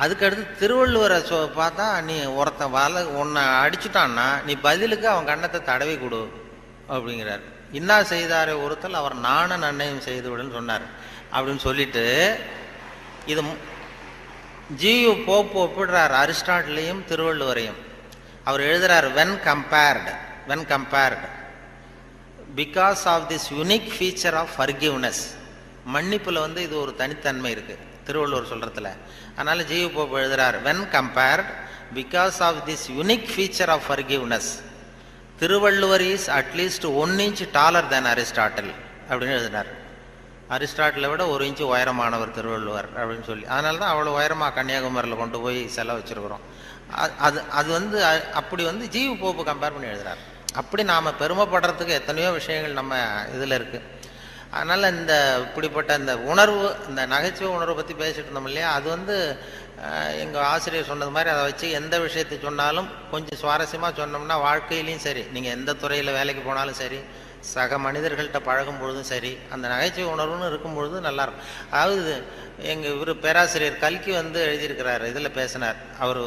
அதுக்கடுத்து திருவள்ளுவரை பார்த்தா, நீ ஒருத்தன் உன்னை அடிச்சுட்டான்னா நீ பதிலுக்கு அவன் கன்னத்தை தடவி கொடு அப்படிங்கிறார். இன்னா செய்தாரை ஒருத்தல் அவர் நானும் நன்னையும் செய்து விடுன்னு சொன்னார். அப்படின்னு சொல்லிட்டு இது ஜியு போப்பு ஒப்பிடுறார் அரிஸ்டாட்டிலையும் திருவள்ளுவரையும். அவர் எழுதுறார், when compared because of this unique feature of forgiveness. மன்னிப்புல வந்து இது ஒரு தனித்தன்மை இருக்கு திருவள்ளுவர் சொல்றதுல. அதனால ஜியு போப்பு எழுதுறார், when compared because of this unique feature of forgiveness Thiruvalluvar is at least 1 inch taller than Aristotle அப்படின்னு எழுதினார். அரிஸ்டாட்டிலை விட 1 inch உயரமானவர் திருவள்ளுவர் அப்படின்னு சொல்லி. அதனால தான் அவ்வளோ உயரமாக கன்னியாகுமரியில் கொண்டு போய் செலவு வச்சிருக்கிறோம். அது வந்து அப்படி வந்து ஜியு போப்பு கம்பேர் பண்ணி எழுதுறார். அப்படி நாம் பெருமைப்படுறதுக்கு எத்தனையோ விஷயங்கள் நம்ம இதில் இருக்குது. அதனால் இந்த இப்படிப்பட்ட இந்த உணர்வு, இந்த நகைச்சுவை உணர்வை பற்றி பேசிட்டு இருந்தோம் இல்லையா, அது வந்து எங்கள் ஆசிரியர் சொன்னது மாதிரி அதை வச்சு எந்த விஷயத்தை சொன்னாலும் கொஞ்சம் சுவாரஸ்யமாக சொன்னோம்னா வாழ்க்கையிலையும் சரி, நீங்கள் எந்த துறையில் வேலைக்கு போனாலும் சரி, சக மனிதர்கள்ட்ட பழகும் பொழுதும் சரி, அந்த நகைச்சுவை உணர்வுன்னு இருக்கும் பொழுது நல்லாயிருக்கும். அதாவது எங்கள் இவர் பேராசிரியர் கல்கி வந்து எழுதியிருக்கிறார், இதில் பேசினார். அவர்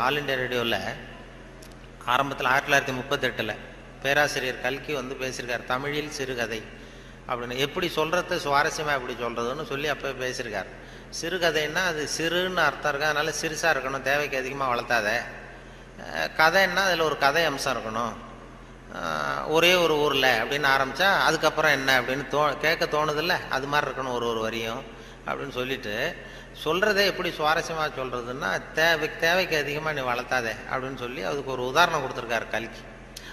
ஆல் இண்டியா ரேடியோவில் ஆரம்பத்தில் 1938 பேராசிரியர் கல்கி வந்து பேசியிருக்கார், தமிழில் சிறுகதை அப்படின்னு. எப்படி சொல்கிறது சுவாரஸ்யமாக எப்படி சொல்கிறதுன்னு சொல்லி அப்போ பேசியிருக்கார். சிறுகதைன்னா அது சிறுன்னு அர்த்தம் இருக்கு, அதனால சிறுசாக இருக்கணும், தேவைக்கு அதிகமாக வளர்த்தாத. கதைன்னா அதில் ஒரு கதை அம்சம் இருக்கணும். ஒரே ஒரு ஊரில் அப்படின்னு ஆரம்பித்தா அதுக்கப்புறம் என்ன அப்படின்னு கேட்க தோணுதில்ல, அது மாதிரி இருக்கணும் ஒரு வரியும் அப்படின்னு சொல்லிட்டு சொல்கிறதே எப்படி சுவாரஸ்யமாக சொல்கிறதுன்னா, தேவைக்கு அதிகமாக நீ வளர்த்தாதே அப்படின்னு சொல்லி அதுக்கு ஒரு உதாரணம் கொடுத்துருக்காரு கல்கி.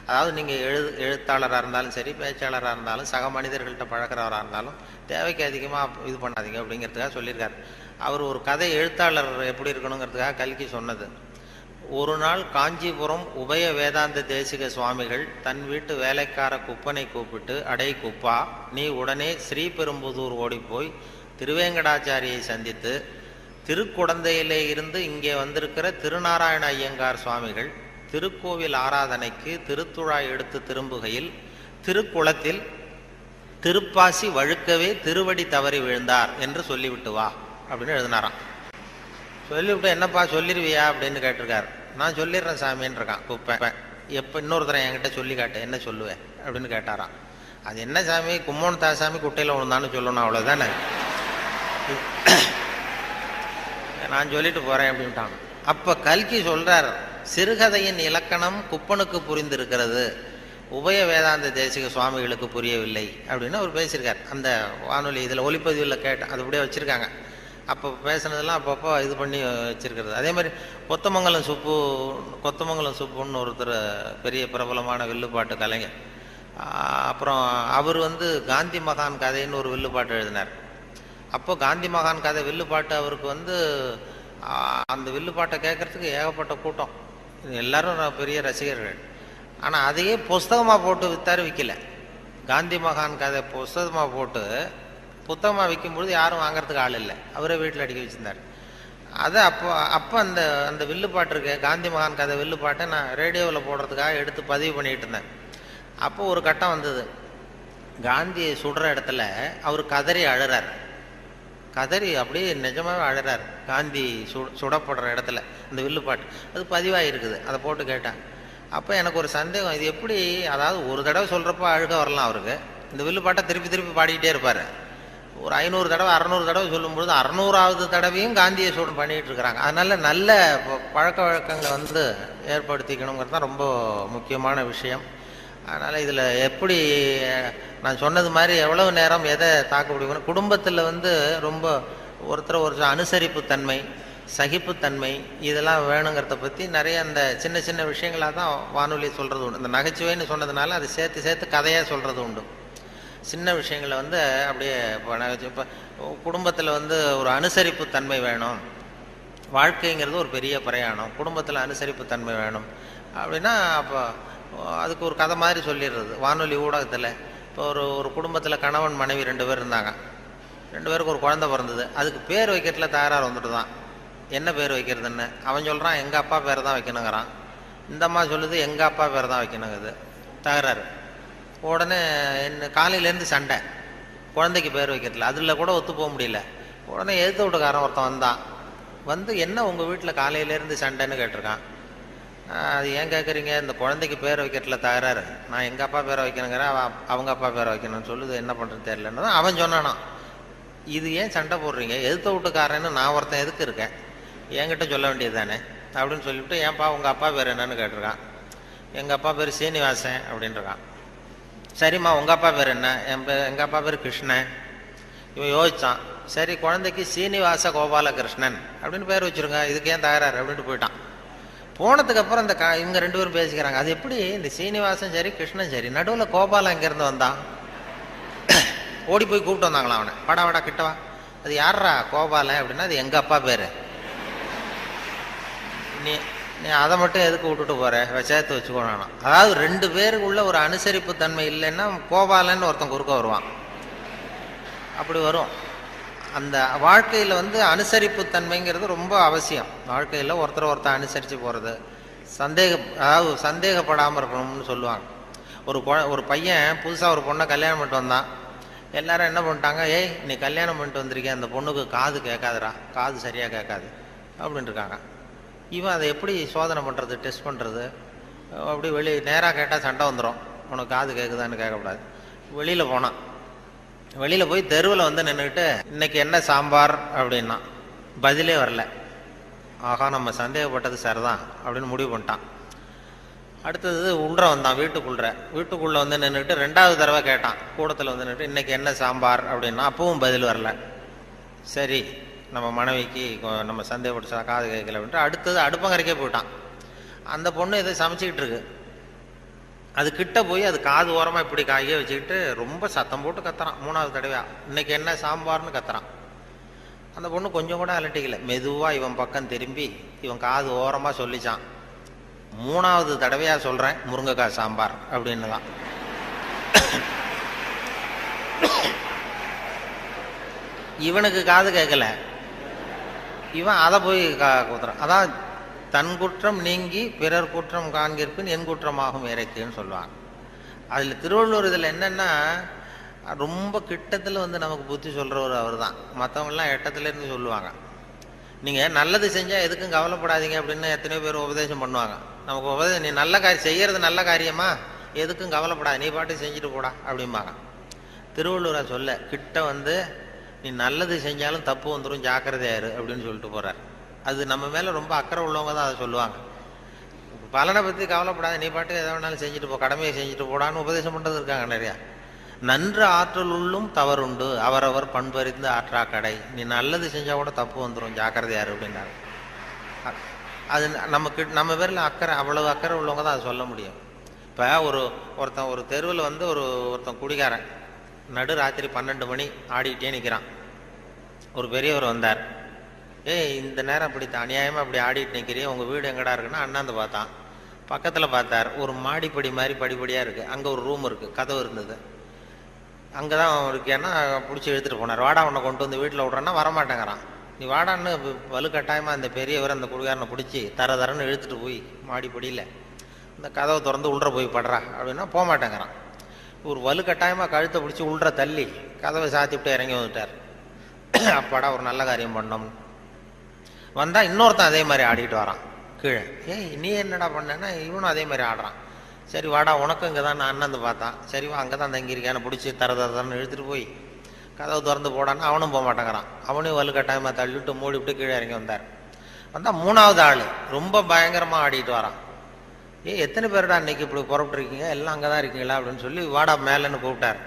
அதாவது நீங்கள் எழுத்தாளராக இருந்தாலும் சரி, பேச்சாளராக இருந்தாலும், சக மனிதர்கள்ட்ட பழக்கிறவராக இருந்தாலும் தேவைக்கு அதிகமாக இது பண்ணாதீங்க அப்படிங்கிறதுக்காக சொல்லியிருக்காரு. அவர் ஒரு கதை எழுத்தாளர் எப்படி இருக்கணுங்கிறதுக்காக கல்கி சொன்னது. ஒரு நாள் காஞ்சிபுரம் உபய வேதாந்த தேசிக சுவாமிகள் தன் வீட்டு வேலைக்கார குப்பனை கூப்பிட்டு, அடை குப்பா, நீ உடனே ஸ்ரீபெரும்புதூர் ஓடிப்போய் திருவேங்கடாச்சாரியை சந்தித்து திருக்குடந்தையிலே இருந்து இங்கே வந்திருக்கிற திருநாராயண ஐயங்கார் சுவாமிகள் திருக்கோவில் ஆராதனைக்கு திருத்துழாய் எடுத்து திரும்புகையில் திருக்குளத்தில் திருப்பாசி வழுக்கவே திருவடி தவறி விழுந்தார் என்று சொல்லிவிட்டு வா அப்படின்னு எழுதினாராம். சொல்லிவிட்டு, என்னப்பா சொல்லிடுவியா அப்படின்னு கேட்டிருக்காரு. நான் சொல்லிடுறேன் சாமின்னு இருக்கான் குப்பை. எப்போ இன்னொருத்தரை என்கிட்ட சொல்லி காட்டு, என்ன சொல்லுவேன் அப்படின்னு கேட்டாராம். அது என்ன சாமி, கும்மோன் தாசாமி குட்டையில் விழுந்தான்னு சொல்லணும், அவ்வளோதானே, நான் சொல்லிட்டு போகிறேன் அப்படின்ட்டான். அப்போ கல்கி சொல்கிறார், சிறுகதையின் இலக்கணம் குப்பனுக்கு புரிந்திருக்கிறது, உபய வேதாந்த தேசிக சுவாமிகளுக்கு புரியவில்லை அப்படின்னு அவர் பேசியிருக்கார். அந்த வானொலி இதில் ஒளிப்பதிவில் கேட்டேன், அது அப்படியே வச்சுருக்காங்க. அப்போ பேசுனதெல்லாம் அப்பப்போ இது பண்ணி வச்சிருக்கிறது. அதே மாதிரி கொத்தமங்கலம் சுப்புன்னு ஒருத்தர் பெரிய பிரபலமான வில்லுப்பாட்டு கலைஞர். அப்புறம் அவர் வந்து காந்தி மகான் கதைன்னு ஒரு வில்லுப்பாட்டு எழுதினார். அப்போ காந்தி மகான் கதை வில்லுப்பாட்டு அவருக்கு வந்து அந்த வில்லுப்பாட்டை கேட்கறதுக்கு ஏகப்பட்ட கூட்டம், எல்லாரும் பெரிய ரசிகர்கள். ஆனால் அதையே புஸ்தகமாக போட்டு விற்கல. காந்தி மகான் கதை புஸ்தகமாக போட்டு புத்தகமாக விற்கும்பொழுது யாரும் வாங்கிறதுக்கு ஆள் இல்லை, அவரே வீட்டில் அடிக்க வச்சுருந்தார். அதை அப்போ அந்த வில்லுப்பாட்டு இருக்கு, காந்தி மகான் கதை வில்லுப்பாட்டை நான் ரேடியோவில் போடுறதுக்காக எடுத்து பதிவு பண்ணிகிட்டு இருந்தேன். அப்போது ஒரு கட்டம் வந்தது, காந்தியை சுடுற இடத்துல அவர் கதறி அழுறார். கதறி அப்படியே நிஜமாகவே அழுறார் காந்தி சுடப்படுற இடத்துல. அந்த வில்லுப்பாட்டு அது பதிவாக இருக்குது, அதை போட்டு கேட்டேன். அப்போ எனக்கு ஒரு சந்தேகம், இது எப்படி, அதாவது ஒரு தடவை சொல்கிறப்ப அழுக வரலாம் அவருக்கு, இந்த வில்லுப்பாட்டை திருப்பி திருப்பி பாடிக்கிட்டே இருப்பார். ஒரு 500 தடவை 600 தடவை சொல்லும்பொழுது 600வது தடவையும் காந்தியை சூடு பண்ணிகிட்டு இருக்கிறாங்க. அதனால் நல்ல பழக்க வழக்கங்களை வந்து ஏற்படுத்திக்கணுங்கிறது தான் ரொம்ப முக்கியமான விஷயம். அதனால் இதில் எப்படி நான் சொன்னது மாதிரி எவ்வளவு நேரம் எதை தாக்க முடியும், குடும்பத்தில் வந்து ரொம்ப ஒருத்தர் அனுசரிப்புத்தன்மை, சகிப்புத்தன்மை இதெல்லாம் வேணுங்கிறத பற்றி நிறைய அந்த சின்ன சின்ன விஷயங்களாக தான் வானொலி சொல்கிறது உண்டு. இந்த நகைச்சுவைன்னு சொன்னதுனால அதை சேர்த்து கதையாக சொல்கிறது உண்டு. சின்ன விஷயங்களை வந்து அப்படியே இப்போ குடும்பத்தில் வந்து ஒரு அனுசரிப்பு தன்மை வேணும். வாழ்க்கைங்கிறது ஒரு பெரிய பிரயாணம், குடும்பத்தில் அனுசரிப்பு தன்மை வேணும் அப்படின்னா அப்போ அதுக்கு ஒரு கதை மாதிரி சொல்லிடுறது. வானொலி ஊடகத்தில் இப்போ ஒரு குடும்பத்தில் கணவன் மனைவி 2 பேர் இருந்தாங்க. 2 பேருக்கு ஒரு குழந்தை பிறந்தது. அதுக்கு பேர் வைக்கிறதுல தகராறு வந்துட்டு தான். என்ன பேர் வைக்கிறதுன்னு அவன் சொல்கிறான் எங்கள் அப்பா பேர் தான் வைக்கணுங்கிறான். இந்த அம்மா சொல்லுது எங்கள் அப்பா பேர் தான் வைக்கணுங்குது. தகராறு. உடனே என்ன காலையிலேருந்து சண்டை, குழந்தைக்கு பேர் வைக்கிறதுல. அதில் கூட ஒத்து போக முடியல. உடனே எதிர்த்து வீட்டுக்காரன் ஒருத்தன் வந்தான். வந்து என்ன உங்கள் வீட்டில் காலையிலேருந்து சண்டைன்னு கேட்டிருக்கான். அது ஏன் கேட்குறீங்க, இந்த குழந்தைக்கு பேர் வைக்கிறதுல தகராறு, நான் எங்கள் அப்பா பேரை வைக்கணுங்கிறேன், அவங்க அப்பா பேரை வைக்கணும்னு சொல்லுது, என்ன பண்ணுறது தெரியலன்னு தான் அவன் சொன்னானா. இது ஏன் சண்டை போடுறீங்க, எதிர்த்த வீட்டுக்காரன்னு நான் ஒருத்தன் எதுக்கு இருக்கேன், என்கிட்ட சொல்ல வேண்டியது தானே அப்படின்னு சொல்லிவிட்டு ஏன்ப்பா உங்கள் அப்பா பேர் என்னன்னு கேட்டிருக்கான். எங்கள் அப்பா பேர் சீனிவாசன் அப்படின்ட்டுருக்கான். சரிம்மா உங்கள் அப்பா பேர் என்ன, எங்கள் அப்பா பேர் கிருஷ்ணன். இவன் யோசித்தான். சரி குழந்தைக்கு சீனிவாச கோபாலகிருஷ்ணன் அப்படின்னு பேர் வச்சுருங்க, இதுக்கு ஏன் தகராறு அப்படின்ட்டு போயிட்டான். போனதுக்கப்புறம் இந்த இவங்க 2 பேரும் பேசிக்கிறாங்க. அது எப்படி இந்த சீனிவாசன் சரி கிருஷ்ணன் சரி, நடுவில் கோபாலன் எங்கேருந்து வந்தான். ஓடி போய் கூப்பிட்டு வந்தாங்களாம் அவனை. வாடா கிட்டவா, அது யாரா கோபாலன் அப்படின்னா அது எங்கள் அப்பா பேர், நீ அதை மட்டும் எதுக்கு விட்டுட்டு போற, சேர்த்து வச்சுக்கோனா. அதாவது 2 பேருக்குள்ள ஒரு அனுசரிப்பு தன்மை இல்லைன்னா கோபாலன்னு ஒருத்தன் குறுக்க வருவான். அப்படி வரும். அந்த வாழ்க்கையில் வந்து அனுசரிப்பு தன்மைங்கிறது ரொம்ப அவசியம். வாழ்க்கையில் ஒருத்தர் அனுசரித்து போகிறது, அதாவது சந்தேகப்படாமல் இருக்கணும்னு சொல்லுவாங்க. ஒரு பையன் புதுசாக ஒரு பொண்ணை கல்யாணம் பண்ணிட்டு வந்தான். எல்லாரும் என்ன பண்ணிட்டாங்க, ஏய் நீ கல்யாணம் பண்ணிட்டு வந்திருக்கேன், அந்த பொண்ணுக்கு காது கேட்காதுடா, காது சரியாக கேட்காது அப்படின்ட்டு இருக்காங்க. இவன் அதை எப்படி சோதனை பண்ணுறது, டெஸ்ட் பண்ணுறது, அப்படி நேராக கேட்டால் சண்டை வந்துடும், உனக்கு காது கேட்குதான்னு கேட்கக்கூடாது. வெளியில் போனான். வெளியில் போய் தெருவில் வந்து நின்றுக்கிட்டு இன்னைக்கு என்ன சாம்பார் அப்படின்னா பதிலே வரல. ஆகா நம்ம சந்தேகப்பட்டது சரிதான் அப்படின்னு முடிவு பண்ணிட்டான். அடுத்தது வந்தான் வீட்டுக்குள்ளே வந்து நின்றுக்கிட்டு 2வது தடவை கேட்டான். கூடத்தில் வந்து நின்றுட்டு இன்னைக்கு என்ன சாம்பார் அப்படின்னா அப்பவும் பதில் வரல. சரி நம்ம மனைவிக்கு நம்ம சந்தேகப்பட்டு காது கேட்கல அப்படின்ட்டு அடுத்தது அடுப்பங்கரைக்கே போயிட்டான். அந்த பொண்ணு எதை சமைச்சிக்கிட்டு இருக்கு. அது கிட்ட போய் அது காது ஓரமாக இப்படி காயே வச்சுக்கிட்டு ரொம்ப சத்தம் போட்டு கத்துறான். 3வது தடவையா இன்னைக்கு என்ன சாம்பார்னு கத்துறான். அந்த பொண்ணு கொஞ்சம் கூட அலட்டிக்கல. மெதுவாக இவன் பக்கம் திரும்பி இவன் காது ஓரமாக சொல்லிச்சான், 3வது தடவையா சொல்கிறேன் முருங்கைக்காய் சாம்பார் அப்படின்னு தான். இவனுக்கு காது கேட்கல, இவன் அதை போய் குத்துறான். அதான் தன் குற்றம் நீங்கி பிறர் குற்றம் காண்கிற்பின் என் குற்றமாகும் இறைக்குன்னு சொல்லுவாங்க. அதில் திருவள்ளுவர் இதில் என்னென்னா ரொம்ப கிட்டத்தில் வந்து நமக்கு புத்தி சொல்கிறவர் அவர் தான். மற்றவங்களாம் எட்டத்துலேருந்து சொல்லுவாங்க. நீங்கள் நல்லது செஞ்சால் எதுக்கும் கவலைப்படாதீங்க அப்படின்னு எத்தனையோ பேர் உபதேசம் பண்ணுவாங்க. நமக்கு நீ நல்ல காரியம் செய்கிறது நல்ல காரியமா, எதுக்கும் கவலைப்படாது, நீ பாட்டு செஞ்சுட்டு போடா அப்படிம்பாங்க. திருவள்ளுவரை சொல்ல கிட்ட வந்து நீ நல்லது செஞ்சாலும் தப்பு வந்துடும், ஜாக்கிரதையாரு அப்படின்னு சொல்லிட்டு போகிறார். அது நம்ம மேலே ரொம்ப அக்கறை உள்ளவங்க தான் அதை சொல்லுவாங்க. பலனை பற்றி கவலைப்படாது, நீ பாட்டு எதை வேணாலும் செஞ்சுட்டு போ, கடமையை செஞ்சுட்டு போடான்னு உபதேசம் பண்ணுறது இருக்காங்க நிறையா. நன்று ஆற்றல் உள்ளும் தவறுண்டு, அவரவர் பண்பறிந்து ஆற்றா கடை, நீ நல்லது செஞ்சால் கூட தப்பு வந்துடும், ஜாக்கிரதையாரு அப்படின்னாரு. அது நம்ம பேரில் அக்கறை, அவ்வளவு அக்கறை உள்ளவங்க தான் அதை சொல்ல முடியும். இப்போ ஒருத்தன் ஒரு தெருவில் வந்து ஒருத்தன் குடிகாரன் நடு ராத்திரி 12 மணி ஆடிக்கிட்டே நிற்கிறான். ஒரு பெரியவர் வந்தார். இந்த நேரம் அப்படி அநியாயமாக அப்படி ஆடிட்டு நிற்கிறீங்க, உங்கள் வீடு எங்கடா இருக்குன்னா அண்ணாந்து பார்த்தான். பக்கத்தில் பார்த்தார், ஒரு மாடிப்படி மாதிரி படிப்படியாக இருக்குது, அங்கே ஒரு ரூம் இருக்குது, கதவு இருந்தது, அங்கே தான் இருக்கேன்னா பிடிச்சி இழுத்துட்டு போனார். வாடா உன்னை கொண்டு வந்து வீட்டில் விட்றேன்னா வரமாட்டேங்கிறான். நீ வாடான்னு வலுக்கட்டாயமாக அந்த பெரியவர் அந்த குடிகாரனை பிடிச்சி தரன்னு இழுத்துட்டு போய் மாடிப்படியில் இந்த கதவை திறந்து உள்ற போய் படுறா அப்படின்னா போக மாட்டேங்கிறான். ஒரு வலுக்கட்டாயமாக கழுத்தை பிடிச்சி உள்ற தள்ளி கதவை சாத்திவிட்டு இறங்கி வந்துட்டார். அப்பாடா ஒரு நல்ல காரியம் பண்ணோம். வந்தால் இன்னொருத்தன் அதே மாதிரி ஆடிட்டு வரான் கீழே. நீ என்னடா பண்ணேன்னா இவனும் அதே மாதிரி ஆடுறான். சரி வாடா உனக்கும் இங்கே தான் நான் அண்ணந்து பார்த்தான். சரிவா அங்கே தான் தங்கியிருக்கேன்னு பிடிச்சி தரன்னு இழுத்துட்டு போய் கதவு திறந்து போடான்னு அவனும் போக மாட்டேங்கிறான். அவனையும் வலுக்கட்டாயமாக தள்ளிவிட்டு மூடிவிட்டு கீழே இறங்கி வந்தார். வந்தால் 3வது ஆள் ரொம்ப பயங்கரமாக ஆடிட்டு வரான். எத்தனை பேருடா அன்னைக்கு இப்படி புறப்பட்டுருக்கீங்க, எல்லாம் அங்கே தான் இருக்கீங்களா அப்படின்னு சொல்லி வாடா மேலேன்னு கூப்பிட்டார்.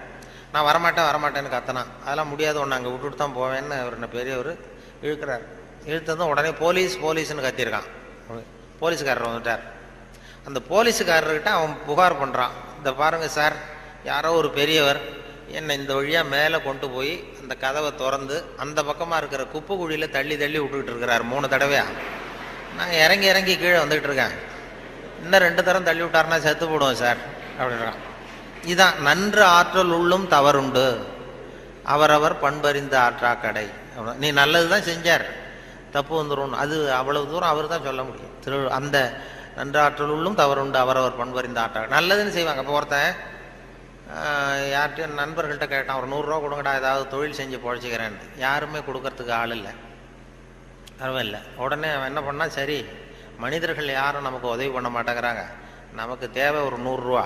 நான் வரமாட்டேன்னு கத்தினான். அதெல்லாம் முடியாது, ஒன்று அங்கே விட்டுட்டு தான் போவேன்னு அவர் பெரியவர் இழுக்கிறார். இழுத்ததும் உடனே போலீஸ்னு கத்திருக்கான். போலீஸுக்காரர் வந்துட்டார். அந்த போலீஸுக்காரர்கிட்ட அவன் புகார் பண்ணுறான். இந்த பாருங்கள் சார், யாரோ ஒரு பெரியவர் என்னை இந்த வழியாக மேலே கொண்டு போய் அந்த கதவை திறந்து அந்த பக்கமாக இருக்கிற குப்பை குழியில் தள்ளி தள்ளி விட்டுக்கிட்டு இருக்கிறார் 3 தடவையாக. நான் இறங்கி இறங்கி கீழே வந்துக்கிட்டு இருக்கேன். இன்னும் 2 தரம் தள்ளி விட்டாருன்னா செத்து போடுவோம் சார் அப்படின்றான். இதான் நன்று ஆற்றல் உள்ளும் தவறுண்டு, அவரவர் பண்பறிந்த ஆற்றா கடை. நீ நல்லது தான் செஞ்சார், தப்பு வந்துடும், அது அவ்வளவு தூரம் அவர் தான் சொல்ல முடியும். அந்த நன்று ஆற்றல் உள்ளும் தவறுண்டு, அவரவர் பண்பறிந்த ஆற்றா. நல்லதுன்னு செய்வாங்க. இப்போ ஒருத்தன் யார்கிட்டையும் நண்பர்கள்ட்ட கேட்டான், ஒரு 100 ரூபா கொடுங்கடா, ஏதாவது தொழில் செஞ்சு பொழைச்சிக்கிறேன்னு. யாருமே கொடுக்கறதுக்கு ஆள் இல்லை, பரவாயில்ல. உடனே அவன் என்ன பண்ணால், சரி மனிதர்கள் யாரும் நமக்கு உதவி பண்ண மாட்டேங்கிறாங்க, நமக்கு தேவை ஒரு 100 ரூபா,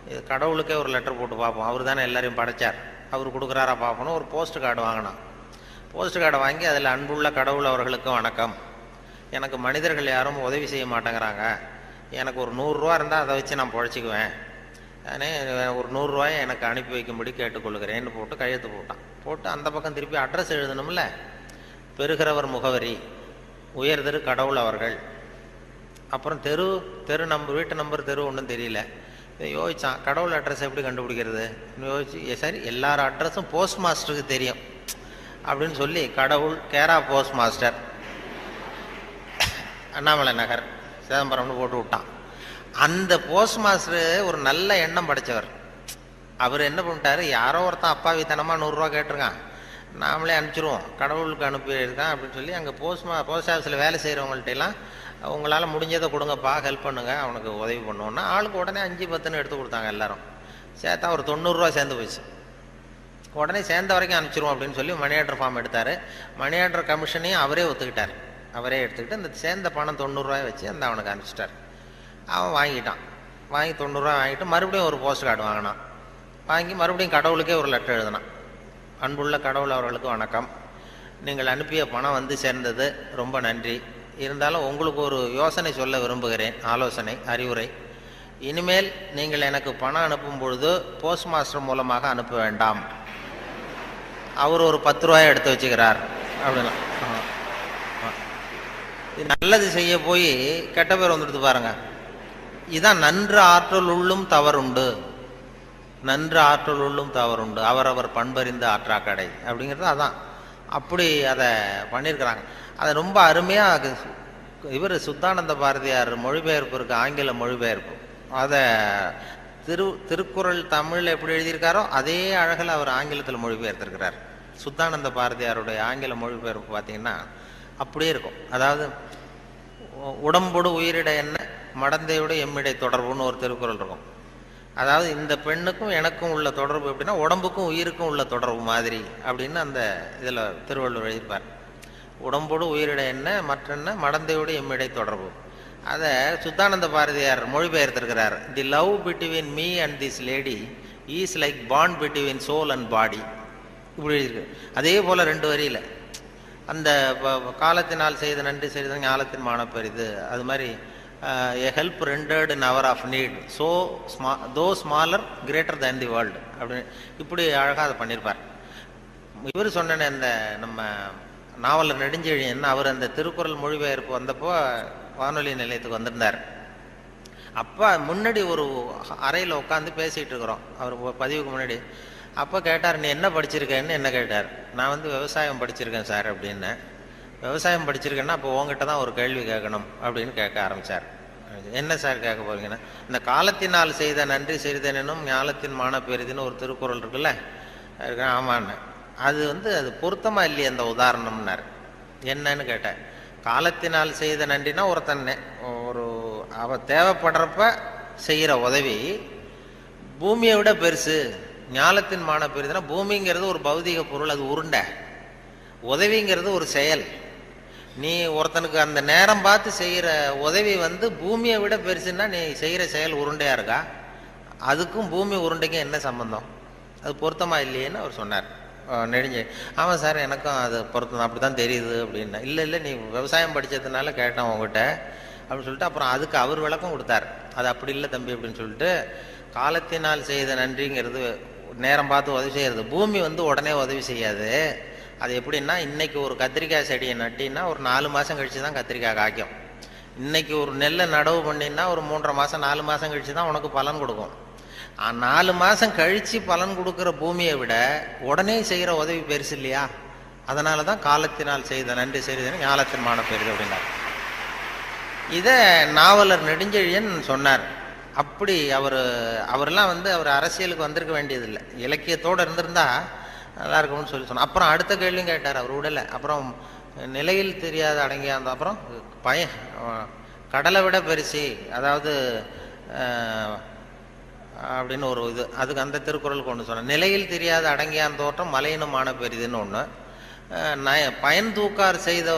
இது கடவுளுக்கே ஒரு லெட்டர் போட்டு பார்ப்போம், அவர் தானே எல்லாரையும் படைச்சார், அவர் கொடுக்குறாரா பார்ப்போம். ஒரு போஸ்ட் கார்டு வாங்கினான். போஸ்ட் கார்டை வாங்கி அதில் அன்புள்ள கடவுள் அவர்களுக்கு வணக்கம், எனக்கு மனிதர்கள் யாரும் உதவி செய்ய மாட்டேங்கிறாங்க, எனக்கு ஒரு 100 ரூபா இருந்தால் அதை வச்சு நான் பொழைச்சிக்குவேன், நானே ஒரு 100 ரூபாயை எனக்கு அனுப்பி வைக்கும்படி கேட்டுக்கொள்கிறேன்னு போட்டு கையெழுத்து போட்டான். போட்டு அந்த பக்கம் திருப்பி அட்ரஸ் எழுதணும்ல, பெறுகிறவர் முகவரி உயர்திரு கடவுள் அவர்கள், அப்புறம் தெரு நம்பர், வீட்டு நம்பர், தெரு ஒன்றும் தெரியல. யோசிச்சான், கடவுள் அட்ரஸ் எப்படி கண்டுபிடிக்கிறது யோசிச்சு, சரி எல்லார் அட்ரஸும் போஸ்ட் மாஸ்டருக்கு தெரியும் அப்படின்னு சொல்லி கடவுள் கேரா போஸ்ட் மாஸ்டர் அண்ணாமலை நகர் சிதம்பரம்னு போட்டு விட்டான். அந்த போஸ்ட் மாஸ்டர் ஒரு நல்ல எண்ணம் படைச்சவர். அவர் என்ன பண்ணிட்டாரு, யாரோ ஒருத்தன் அப்பாவித்தனமாக 100 ரூபா கேட்டிருக்கான், நாமளே அனுப்பிச்சிருவோம், கடவுளுக்கு அனுப்பியிருக்கான் அப்படின்னு சொல்லி அங்கே போஸ்ட் ஆஃபீஸில் வேலை செய்கிறவங்கள்ட்டெல்லாம் உங்களால் முடிஞ்சதை கொடுங்கப்பா, ஹெல்ப் பண்ணுங்க, அவனுக்கு உதவி பண்ணுவோன்னா ஆளுக்கு உடனே 5-10 எடுத்து கொடுத்தாங்க. எல்லாரும் சேர்த்தா ஒரு 90 ரூபா சேர்ந்து போச்சு. உடனே சேர்ந்த வரைக்கும் அனுப்பிச்சிருவோம் அப்படின்னு சொல்லி மணி ஆர்டர் ஃபார்ம் எடுத்தார். மணி ஆர்டர் கமிஷனையும் அவரே ஒத்துக்கிட்டார். அவரே எடுத்துக்கிட்டு அந்த சேர்ந்த பணம் 90 ரூபாய் வச்சு அந்த அவனுக்கு அனுப்பிச்சிட்டார். அவன் வாங்கிட்டான். வாங்கி 90 ரூபா வாங்கிட்டு மறுபடியும் ஒரு போஸ்ட் கார்டு வாங்கினான். வாங்கி மறுபடியும் கடவுளுக்கே ஒரு லெட்டர் எழுதினான். அன்புள்ள கடவுள் அவர்களுக்கு வணக்கம், நீங்கள் அனுப்பிய பணம் வந்து சேர்ந்தது, ரொம்ப நன்றி. இருந்தாலும் உங்களுக்கு ஒரு யோசனை சொல்ல விரும்புகிறேன், ஆலோசனை, அறிவுரை. இனிமேல் நீங்கள் எனக்கு பணம் அனுப்பும் பொழுது போஸ்ட் மாஸ்டர் மூலமாக அனுப்ப வேண்டாம், அவர் ஒரு 10 ரூபாயை எடுத்து வச்சுக்கிறார் அப்படின்னா. நல்லது செய்ய போய் கெட்ட பேர் வந்துடுது பாருங்க. இதான் நன்று ஆற்றல் உள்ளும் தவறுண்டு, நன்று ஆற்றல் உள்ளும் தவறுண்டு, அவரவர் பண்பறிந்த ஆற்றா கடை அப்படிங்கிறது அதான். அப்படி அதை பண்ணியிருக்கிறாங்க. அதை ரொம்ப அருமையாக இவர் சுத்தானந்த பாரதியார் மொழிபெயர்ப்பு இருக்கு, ஆங்கில மொழிபெயர்ப்பு. அதை திருக்குறள் தமிழ் எப்படி எழுதியிருக்காரோ அதே அழகில் அவர் ஆங்கிலத்தில் மொழிபெயர்த்திருக்கிறார். சுத்தானந்த பாரதியாருடைய ஆங்கில மொழிபெயர்ப்பு பார்த்தீங்கன்னா அப்படியே இருக்கும். அதாவது உடம்போடு உயிரிட என்ன, மடந்தையோடு எம்மிடை தொடர்புன்னு ஒரு திருக்குறள் இருக்கும். அதாவது இந்த பெண்ணுக்கும் எனக்கும் உள்ள தொடர்பு எப்படின்னா உடம்புக்கும் உயிருக்கும் உள்ள தொடர்பு மாதிரி அப்படின்னு அந்த இதில் திருவள்ளுவர் எழுதியிருப்பார். உடம்போடு உயிரிட என்ன, மற்றென்ன, மடந்தையோடு எம்மிடை தொடர்பு. அதை சுத்தானந்த பாரதியார் மொழிபெயர்த்திருக்கிறார். The love between me and this lady is like bond between soul and body, இப்படி எழுதியிருக்கு. அதே போல் 2 வரியில் அந்த காலத்தினால் செய்த நன்றி செய்த ஞாலத்தின் மானப்பெரிது, அது மாதிரி a help rendered in hour of need, so though smaller greater than the world அப்படின்னு இப்படி அழகாக அதை பண்ணியிருப்பார். இவர் சொன்ன இந்த நம்ம நாவலர் நெடுஞ்செழியன், அவர் அந்த திருக்குறள் மொழிபெயர்ப்பு வந்தப்போ வானொலி நிலையத்துக்கு வந்திருந்தார். அப்போ முன்னாடி ஒரு அறையில் உட்காந்து பேசிகிட்டு இருக்கிறோம், அவர் பதிவுக்கு முன்னாடி. அப்போ கேட்டார், நீ என்ன படிச்சிருக்கேன்னு என்ன கேட்டார். நான் வந்து விவசாயம் படிச்சிருக்கேன் சார் அப்படின்னு. விவசாயம் படிச்சிருக்கேன்னா அப்போ உங்ககிட்ட தான் ஒரு கேள்வி கேட்கணும் அப்படின்னு கேட்க ஆரம்பித்தார். என்ன சார் கேட்க போறீங்கன்னா, இந்த காலத்தினால் செய்த நன்றி செய்தேனும் ஞாலத்தின் மான பெரிதுன்னு ஒரு திருக்குறள் இருக்குல்ல, ஆமான்னு. அது வந்து அது பொருத்தமாக இல்லையே அந்த உதாரணம்னார். என்னன்னு கேட்டேன். காலத்தினால் செய்த நன்றினா ஒருத்தன் அவ தேவைப்படுறப்ப செய்கிற உதவி பூமியை விட பெருசு. ஞாலத்தின் மான பெரிதுனா பூமிங்கிறது ஒரு பௌதிக பொருள், அது உருண்டை. உதவிங்கிறது ஒரு செயல். நீ ஒருத்தனுக்கு அந்த நேரம் பார்த்து செய்கிற உதவி வந்து பூமியை விட பெருசுன்னா நீ செய்கிற செயல் உருண்டையா இருக்கா? அதுக்கும் பூமி உருண்டைக்கும் என்ன சம்பந்தம்? அது பொருத்தமா இல்லையேன்னு அவர் சொன்னார். நெடுஞ்ச ஆமாம் சார், எனக்கும் அது பொருத்தம், அப்படி தான் தெரியுது அப்படின்னா. இல்லை நீ விவசாயம் படித்ததுனால கேட்டேன் உங்ககிட்ட அப்படின்னு சொல்லிட்டு அப்புறம் அதுக்கு அவர் விளக்கம் கொடுத்தார். அது அப்படி இல்லை தம்பி அப்படின்னு சொல்லிட்டு, காலத்தினால் செய்த நன்றிங்கிறது நேரம் பார்த்து உதவி செய்கிறது. பூமி வந்து உடனே உதவி செய்யாது. அது எப்படின்னா, இன்னைக்கு ஒரு கத்திரிக்காய் செடியை நட்டின்னா ஒரு 4 மாதம் கழிச்சு தான் கத்திரிக்காய் காய்க்கும். இன்னைக்கு ஒரு நெல்லை நடவு பண்ணின்னா ஒரு 3.5 மாதம் 4 மாதம் கழிச்சு தான் உனக்கு பலன் கொடுக்கும். 4 மாதம் கழித்து பலன் கொடுக்குற பூமியை விட உடனே செய்கிற உதவி பெருசு இல்லையா? அதனால தான் காலத்தினால் செய்த நன்றி செய்தேன்னு ஞாலத்தின் மான பெரிது அப்படின்னார். இதை நாவலர் நெடுஞ்செழியன் சொன்னார். அப்படி அவரெல்லாம் அவர் அரசியலுக்கு வந்திருக்க வேண்டியதில்லை, இலக்கியத்தோடு இருந்திருந்தா நல்லா இருக்கும்னு சொன்னார். அப்புறம் அடுத்த கேள்வியும் கேட்டார், அவர் விடலை. அப்புறம் நிலையில் தெரியாத அடங்கிய அந்த அப்புறம் கடலை விட பெருசி, அதாவது அப்படின்னு ஒரு இது, அதுக்கு அந்த திருக்குறளுக்கு ஒன்று சொன்னேன். நிலையில் தெரியாத அடங்கியான் தோற்றம் மலையினுமான பெரிதுன்னு ஒன்று. பயன் தூக்கார் செய்த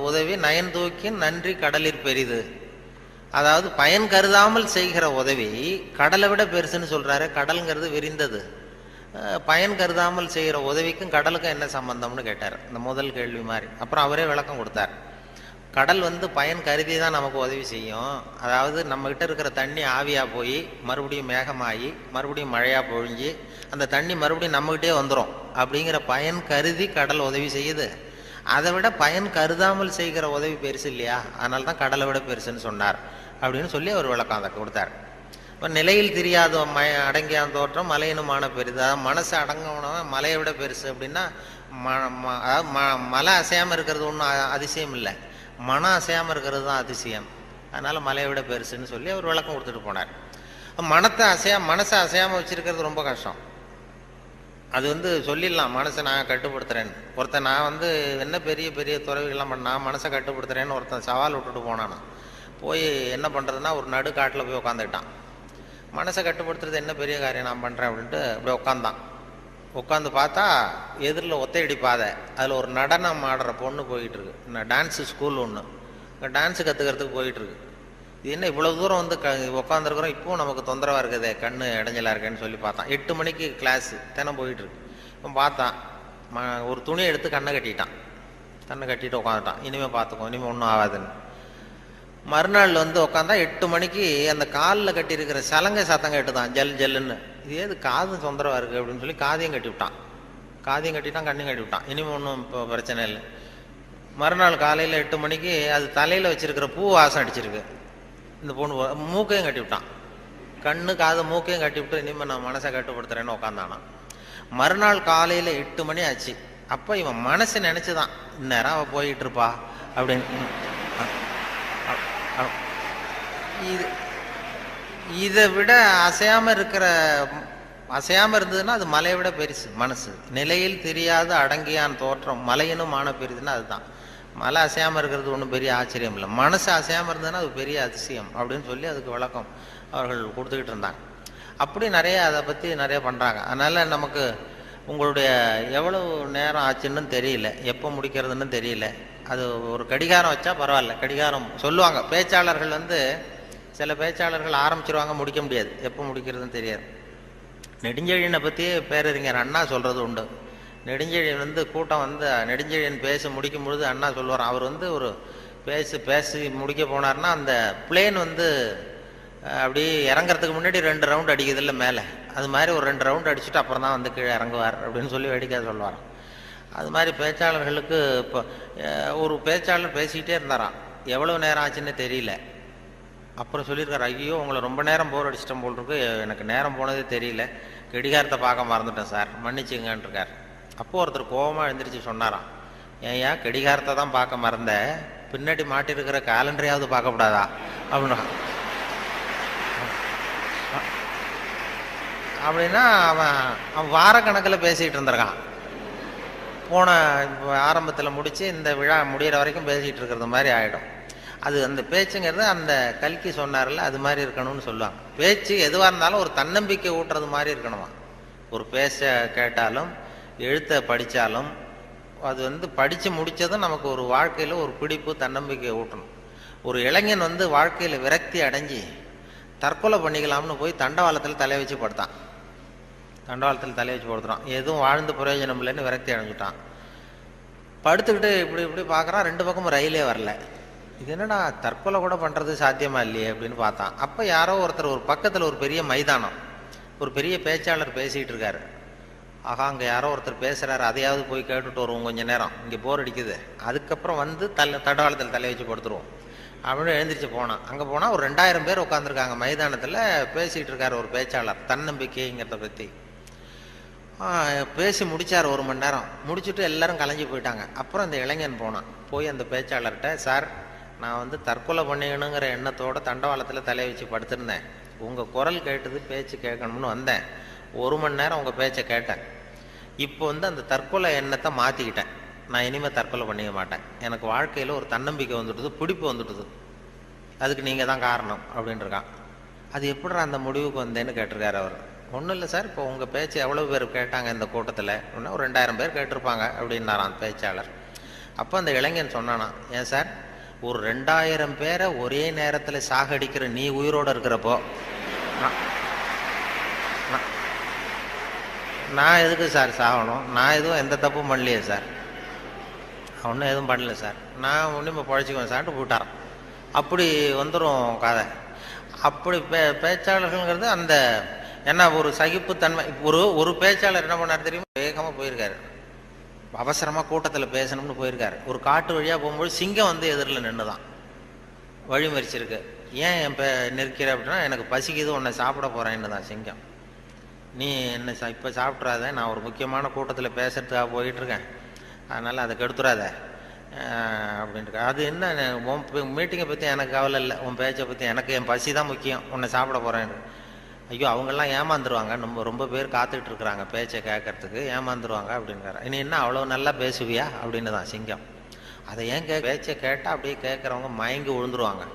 உதவி நயன் தூக்கின் நன்றி கடலிற் பெரிது. அதாவது பயன் கருதாமல் செய்கிற உதவி கடலை விட பெருசுன்னு சொல்றாரு. கடல்ங்கிறது விரிந்தது. பயன் கருதாமல் செய்கிற உதவிக்கும் கடலுக்கும் என்ன சம்பந்தம்னு கேட்டார், இந்த முதல் கேள்வி மாதிரி. அப்புறம் அவரே விளக்கம் கொடுத்தார். கடல் பயன் கருதி தான் நமக்கு உதவி செய்யும். அதாவது நம்மகிட்ட இருக்கிற தண்ணி ஆவியாக போய் மறுபடியும் மேகமாகி மறுபடியும் மழையாக பொழிஞ்சு அந்த தண்ணி மறுபடியும் நம்மகிட்டே வந்துடும். அப்படிங்கிற பயன் கருதி கடல் உதவி செய்யுது. அதை விட பயன் கருதாமல் செய்கிற உதவி பெருசு இல்லையா? அதனால தான் கடலை விட பெருசுன்னு சொன்னார் அப்படின்னு சொல்லி அவர் விளக்கம் அதை கொடுத்தார். இப்போ நிலையில் தெரியாத அடங்கிய தோற்றம் மலையினுமான பெரிது. அதாவது மனசு அடங்கணும்னா மலையை விட பெருசு அப்படின்னா மலை அசையாமல் இருக்கிறது ஒன்றும் அதிசயம் இல்லை, மனம் அசையாமல் இருக்கிறது தான் அதிசயம். அதனால மலையை விட பெருசுன்னு சொல்லி அவர் விளக்கம் கொடுத்துட்டு போனார். மனசை அசையாமல் வச்சிருக்கிறது ரொம்ப கஷ்டம். அது சொல்லிடலாம், மனசை நான் கட்டுப்படுத்துறேன்னு. ஒருத்தன் நான் என்ன பெரிய பெரிய துறவிகள்லாம் நான் மனசை கட்டுப்படுத்துறேன்னு ஒருத்தன் சவால் விட்டுட்டு போனானா, போய் என்ன பண்ணுறதுன்னா ஒரு நடுக்காட்டில் போய் உட்காந்துக்கிட்டான். மனசை கட்டுப்படுத்துறது என்ன பெரிய காரியம் நான் பண்ணுறேன் அப்படின்ட்டு அப்படியே உட்காந்தான். உட்காந்து பார்த்தா எதிரில் ஒத்தையடி பாதை, அதில் ஒரு நடனம் ஆடுற பொண்ணு போயிட்டுருக்கு. டான்ஸு ஸ்கூல் ஒன்று, டான்ஸு கற்றுக்கிறதுக்கு போயிட்டுருக்கு. இது என்ன இவ்வளோ தூரம் உட்காந்துருக்குறோம், இப்போவும் நமக்கு தொந்தரவாக இருக்குதே, கண்ணு இடைஞ்சலாக இருக்கேன்னு சொல்லி பார்த்தான். 8 மணிக்கு கிளாஸு தினம் போயிட்டுருக்கு. இப்போ பார்த்தான், ஒரு துணியை எடுத்து கண்ணை கட்டிட்டு உட்காந்துட்டான். இனிமேல் பார்த்துக்கோ, இனிமேல் ஒன்றும் ஆகாதுன்னு. மறுநாள் உட்காந்தா 8 மணிக்கு அந்த காலில் கட்டியிருக்கிற சலங்கை சத்தம் கேட்டுதான், ஜல் ஜல்லுன்னு. இது ஏது காது தொந்தரவாக இருக்குது அப்படின்னு சொல்லி காதையும் கட்டிவிட்டான். கண்ணையும் கட்டிவிட்டான். இனிமேல் ஒன்றும் இப்போ பிரச்சனை இல்லை. மறுநாள் காலையில் 8 மணிக்கு அது தலையில் வச்சிருக்கிற பூ வாசம் அடிச்சிருக்கு. இந்த பொண்ணு மூக்கையும் கட்டிவிட்டான். கண்ணு காது மூக்கையும் கட்டிவிட்டு இனிமேல் நான் மனசை கட்டுப்படுத்துறேன்னு உட்காந்தானா. மறுநாள் காலையில் 8 மணி ஆச்சு. அப்போ இவன் மனசை நினச்சிதான், இந்நேரம் அவள் போயிட்டு இருப்பா அப்படின்னு. இதை விட அசையாமல் இருந்ததுன்னா அது மலையை விட பெருசு மனசு. நிலையில் தெரியாத அடங்கியான் தோற்றம் மலையினும் மான பெரிதுன்னா அதுதான். மலை அசையாமல் இருக்கிறது ஒன்றும் பெரிய ஆச்சரியம் இல்லை, மனசு அசையாமல் இருந்ததுன்னா அது பெரிய அதிசயம் அப்படின்னு சொல்லி அதுக்கு விளக்கம் அவர்கள் கொடுத்துக்கிட்டு இருந்தாங்க. அப்படி நிறைய அதை பற்றி நிறைய பண்ணுறாங்க. அதனால் நமக்கு உங்களுடைய எவ்வளவு நேரம் ஆச்சுன்னு தெரியல, எப்போ முடிக்கிறதுன்னு தெரியல. அது ஒரு கடிகாரம் வச்சா பரவாயில்ல. கடிகாரம் சொல்லுவாங்க பேச்சாளர்கள், சில பேச்சாளர்கள் ஆரம்பிச்சிருவாங்க, முடிக்க முடியாது, எப்போ முடிக்கிறதுன்னு தெரியாது. நெடுஞ்செழியனை பற்றி பேரறிஞர் அண்ணா சொல்கிறது உண்டு. நெடுஞ்செழியன் கூட்டம் நெடுஞ்செழியன் பேசி முடிக்கும் பொழுது அண்ணா சொல்லுவார், அவர் ஒரு பேசி முடிக்க போனார்னா அந்த பிளேன் அப்படி இறங்குறதுக்கு முன்னாடி 2 ரவுண்ட் அடிக்குதில்ல மேலே, அது மாதிரி ஒரு 2 ரவுண்ட் அடிச்சுட்டு அப்புறம் தான் கீழே இறங்குவார் அப்படின்னு சொல்லி வேடிக்கை சொல்லுவார். அது மாதிரி பேச்சாளர்களுக்கு இப்போ ஒரு பேச்சாளர் பேசிக்கிட்டே இருந்தாராம், எவ்வளோ நேரம் ஆச்சுன்னு தெரியல. அப்புறம் சொல்லியிருக்காரு, ஐயோ உங்களை ரொம்ப நேரம் போர் அடிச்சிட்டேன் போல் இருக்கு, எனக்கு நேரம் போனதே தெரியல, கடிகாரத்தை பார்க்க மறந்துட்டேன் சார், மன்னிச்சுங்கன்னு இருக்கார். அப்போ ஒருத்தர் கோபமாக எழுந்திரிச்சு சொன்னாராம், ஏன் கடிகாரத்தை தான் பார்க்க மறந்த, பின்னாடி மாட்டிருக்கிற கேலண்டரையாவது பார்க்கக்கூடாதா அப்படின்னா அவன் வாரக்கணக்கில் பேசிகிட்டு இருந்திருக்கான். போன ஆரம்பத்தில் முடித்து இந்த விழா முடிகிற வரைக்கும் பேசிகிட்டு இருக்கிறது மாதிரி ஆகிடும். அது அந்த பேச்சுங்கிறது அந்த கல்கி சொன்னார்ல, அது மாதிரி இருக்கணும்னு சொல்லுவாங்க. பேச்சு எதுவாக இருந்தாலும் ஒரு தன்னம்பிக்கை ஊட்டுறது மாதிரி இருக்கணுமா. ஒரு பேச கேட்டாலும் எழுத்தை படித்தாலும் அது படித்து முடித்ததும் நமக்கு ஒரு வாழ்க்கையில் ஒரு பிடிப்பு தன்னம்பிக்கை ஊட்டணும். ஒரு இளைஞன் வாழ்க்கையில் விரக்தி அடைஞ்சி தற்கொலை பண்ணிக்கலாம்னு போய் தண்டவாளத்தில் தலை வச்சு படுத்தான். படுத்துறான், எதுவும் வாழ்ந்து பிரயோஜனம் இல்லைன்னு விரக்தி அடைஞ்சிட்டான். படுத்துக்கிட்டு இப்படி பார்க்குறான், 2 பக்கமும் ரயிலே வரல. இது என்னடா தற்கொலை கூட பண்ணுறது சாத்தியமா இல்லையே அப்படின்னு பார்த்தான். அப்போ யாரோ ஒருத்தர் ஒரு பக்கத்தில் ஒரு பெரிய மைதானம், ஒரு பெரிய பேச்சாளர் பேசிகிட்டு இருக்காரு. ஆகா, அங்கே யாரோ ஒருத்தர் பேசுகிறாரு, அதையாவது போய் கேட்டுட்டு வருவோம் கொஞ்சம் நேரம், இங்கே போர் அடிக்குது, அதுக்கப்புறம் தண்டவாளத்தில் தலை வச்சு படுத்துருவோம் அப்படின்னு எழுந்திரிச்சு போனான். அங்கே போனால் ஒரு 2000 பேர் உட்காந்துருக்காங்க மைதானத்தில். பேசிகிட்டு இருக்கார் ஒரு பேச்சாளர் தன்னம்பிக்கைங்கிறத பற்றி. பேசி முடித்தார் 1 மணி நேரம். முடிச்சுட்டு எல்லாரும் கலைஞ்சி போயிட்டாங்க. அப்புறம் அந்த இளைஞன் போனான். போய் அந்த பேச்சாளர்கிட்ட, சார் நான் வந்து தற்கொலை பண்ணிக்கணுங்கிற எண்ணத்தோடு தண்டவாளத்தில் தலையை வச்சு படுத்திருந்தேன். உங்கள் குரல் கேட்டது, பேச்சு கேட்கணும்னு வந்தேன். 1 மணி நேரம் உங்கள் பேச்சை கேட்டேன். இப்போ வந்து அந்த தற்கொலை எண்ணத்தை மாற்றிக்கிட்டேன். நான் இனிமேல் தற்கொலை பண்ணிக்க மாட்டேன். எனக்கு வாழ்க்கையில் ஒரு தன்னம்பிக்கை வந்துட்டுது, பிடிப்பு வந்துட்டுது. அதுக்கு நீங்கள் தான் காரணம் அப்படின்னு இருக்கான். அது எப்படி அந்த முடிவுக்கு வந்தேன்னு கேட்டிருக்காரு அவர். ஒன்றும் இல்லை சார், இப்போ உங்கள் பேச்சு எவ்வளோ பேர் கேட்டாங்க இந்த கூட்டத்தில் அப்படின்னா ஒரு 2000 பேர் கேட்டிருப்பாங்க அப்படின்னாரான் பேச்சாளர். அப்போ அந்த இளைஞன் சொன்னானா, ஏன் சார் ஒரு 2000 பேரை ஒரே நேரத்தில் சாகடிக்கிற நீ உயிரோடு இருக்கிறப்போ நான் எதுக்கு சார் சாகணும்? நான் எதுவும் எந்த தப்பும் பண்ணலையே சார், ஒன்றும் எதுவும் பண்ணல சார், நான் ஒன்றும் இப்போ பழச்சிக்குவேன் சார்ட்டு போட்டாரான். அப்படி வந்துடும் கதை. அப்படி பேச்சாளர்கள்ங்கிறது அந்த ஏன்னா ஒரு சகிப்புத்தன்மை. ஒரு பேச்சாளர் என்ன பண்ணார் தெரியுமா, வேகமாக போயிருக்காரு, அவசரமாக கூட்டத்தில் பேசணும்னு போயிருக்காரு. ஒரு காட்டு வழியாக போகும்போது சிங்கம் வந்து எதிரில் நின்று தான் வழி மறிச்சிருக்கு. ஏன் என் நிற்கிற அப்படின்னா, எனக்கு பசிக்குது, உன்னை சாப்பிட போகிறேன்னு தான் சிங்கம். நீ என்ன இப்போ சாப்பிட்றாத, நான் ஒரு முக்கியமான கூட்டத்தில் பேசுறதுக்காக போயிட்டுருக்கேன், அதனால் அதை கெடுத்துறாத அப்படின்ட்டு. அது என்ன, உன் மீட்டிங்கை பற்றி எனக்கு கவலை இல்லை, உன் பேச்சை பற்றி எனக்கு என் பசி தான் முக்கியம், உன்னை சாப்பிட போகிறேன். ஐயோ அவங்கெல்லாம் ஏமாந்துருவாங்க, ரொம்ப பேர் காத்துக்கிட்டு இருக்கிறாங்க பேச்சை கேட்கறதுக்கு, ஏமாந்துருவாங்க அப்படின்றாரு. இனி என்ன அவ்வளோ நல்லா பேசுவியா அப்படின்னு தான் சிங்கம். அதை ஏன் பேச்சை கேட்டால் அப்படியே கேட்குறவங்க மயங்கி விழுந்துருவாங்க.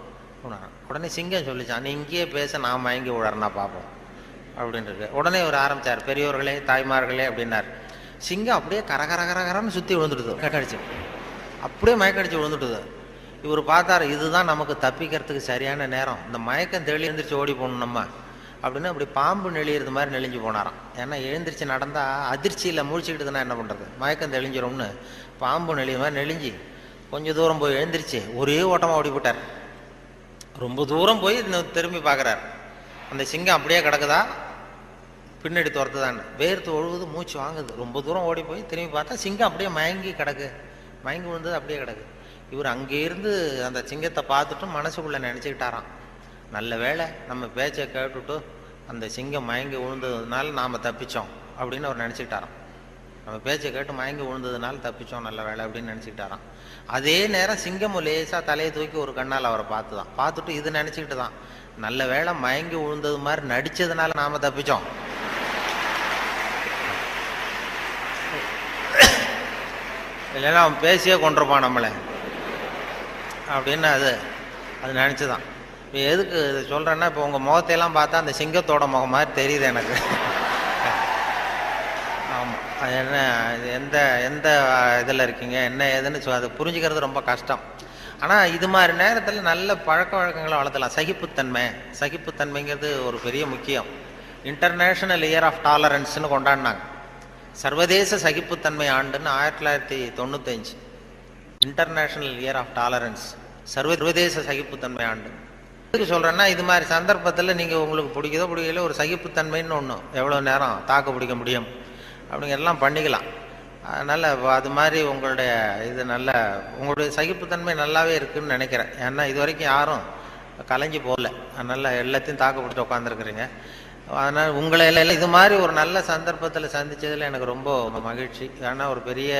உடனே சிங்கம் சொல்லிச்சான், நீ இங்கேயே பேச, நான் மயங்கி விழறேன்னா பார்ப்போம் அப்படின்ட்டு. உடனே ஒரு ஆரம்பித்தார், பெரியோர்களே தாய்மார்களே அப்படின்னார். சிங்கம் அப்படியே கரகரகரகரன்னு சுற்றி விழுந்துடுது, மயக்கடிச்சு, அப்படியே மயக்கடிச்சு விழுந்துட்டுது. இவர் பார்த்தார், இதுதான் நமக்கு தப்பிக்கிறதுக்கு சரியான நேரம், இந்த மயக்கம் தெளி எழுந்திரிச்சு ஓடி போகணும் நம்ம அப்படின்னு. அப்படி பாம்பு நெளியிறது மாதிரி நெளிஞ்சு போனாராம். ஏன்னா எழுந்திரிச்சு நடந்தால் அதிர்ச்சியில் முழிச்சுக்கிட்டுதுன்னா என்ன பண்ணுறது, மயக்கம் தெளிஞ்சிரும்னு பாம்பு நெளிய மாதிரி நெளிஞ்சு கொஞ்சம் தூரம் போய் எழுந்திரிச்சு ஒரே ஓட்டமாக ஓடி போட்டார். ரொம்ப தூரம் போய் திரும்பி பார்க்குறாரு, அந்த சிங்கம் அப்படியே கிடக்குதா, பின்னாடி துரத்துதான்னு வேர்த்து ஒழுகுது, மூச்சு வாங்குது. ரொம்ப தூரம் ஓடி போய் திரும்பி பார்த்தா சிங்கம் அப்படியே மயங்கி கிடக்கு, மயங்கி விழுந்தது அப்படியே கிடக்கு. இவர் அங்கேருந்து அந்த சிங்கத்தை பார்த்துட்டு மனசுக்குள்ளே நினச்சிக்கிட்டாராம், நல்ல வேளை நம்ம பேச்சை கேட்டுட்டு அந்த சிங்கம் மயங்கி விழுந்ததுனால நாம் தப்பிச்சோம் அப்படின்னு அவர் நினச்சிக்கிட்டாராம். நம்ம பேச்சை கேட்டு மயங்கி விழுந்ததுனால தப்பிச்சோம், நல்ல வேலை அப்படின்னு நினச்சிக்கிட்டாராம். அதே நேரம் சிங்கம் லேசாக தலையை தூக்கி ஒரு கண்ணால் அவரை பார்த்துட்டு இது நினச்சிக்கிட்டு தான், நல்ல வேளை மயங்கி விழுந்தது மாதிரி நடித்ததுனால நாம் தப்பிச்சோம், இல்லைன்னா அவன் பேசியே கொண்டிருப்பான் நம்மளை அப்படின்னு அது நினச்சிதான். இப்போ எதுக்கு இது சொல்கிறேன்னா, இப்போ உங்கள் முகத்தையெல்லாம் பார்த்தா அந்த சிங்கத்தோட முகம் மாதிரி தெரியுது எனக்கு. ஆமாம், அது என்ன, இது எந்த இதில் இருக்கீங்க என்ன ஏதுன்னு அதை புரிஞ்சுக்கிறது ரொம்ப கஷ்டம். ஆனால் இது மாதிரி நேரத்தில் நல்ல பழக்க வழக்கங்களை வளர்த்தலாம். சகிப்புத்தன்மைங்கிறது ஒரு பெரிய முக்கியம். இன்டர்நேஷ்னல் இயர் ஆஃப் டாலரன்ஸ்னு கொண்டாடினாங்க. சர்வதேச சகிப்புத்தன்மை ஆண்டுன்னு 1995 இன்டர்நேஷ்னல் இயர் ஆஃப் டாலரன்ஸ், சர்வதேச சகிப்புத்தன்மை ஆண்டு. எதுக்கு சொல்கிறேன்னா, இது மாதிரி சந்தர்ப்பத்தில் நீங்கள் உங்களுக்கு பிடிக்குதோ பிடிக்கல ஒரு சகிப்புத்தன்மைன்னு ஒன்று, எவ்வளோ நேரம் தாக்கு பிடிக்க முடியும் அப்படிங்கிறதெல்லாம் பண்ணிக்கலாம். அதனால் அது மாதிரி உங்களுடைய இது நல்ல, உங்களுடைய சகிப்புத்தன்மை நல்லாவே இருக்குதுன்னு நினைக்கிறேன். ஏன்னா இது வரைக்கும் யாரும் கலைஞ்சி போகல, அதனால் எல்லாத்தையும் தாக்கு பிடிச்சி உட்காந்துருக்குறீங்க. அதனால் உங்களை எல்லாம் இது மாதிரி ஒரு நல்ல சந்தர்ப்பத்தில் சந்தித்ததில் எனக்கு ரொம்ப மகிழ்ச்சி. ஏன்னா ஒரு பெரிய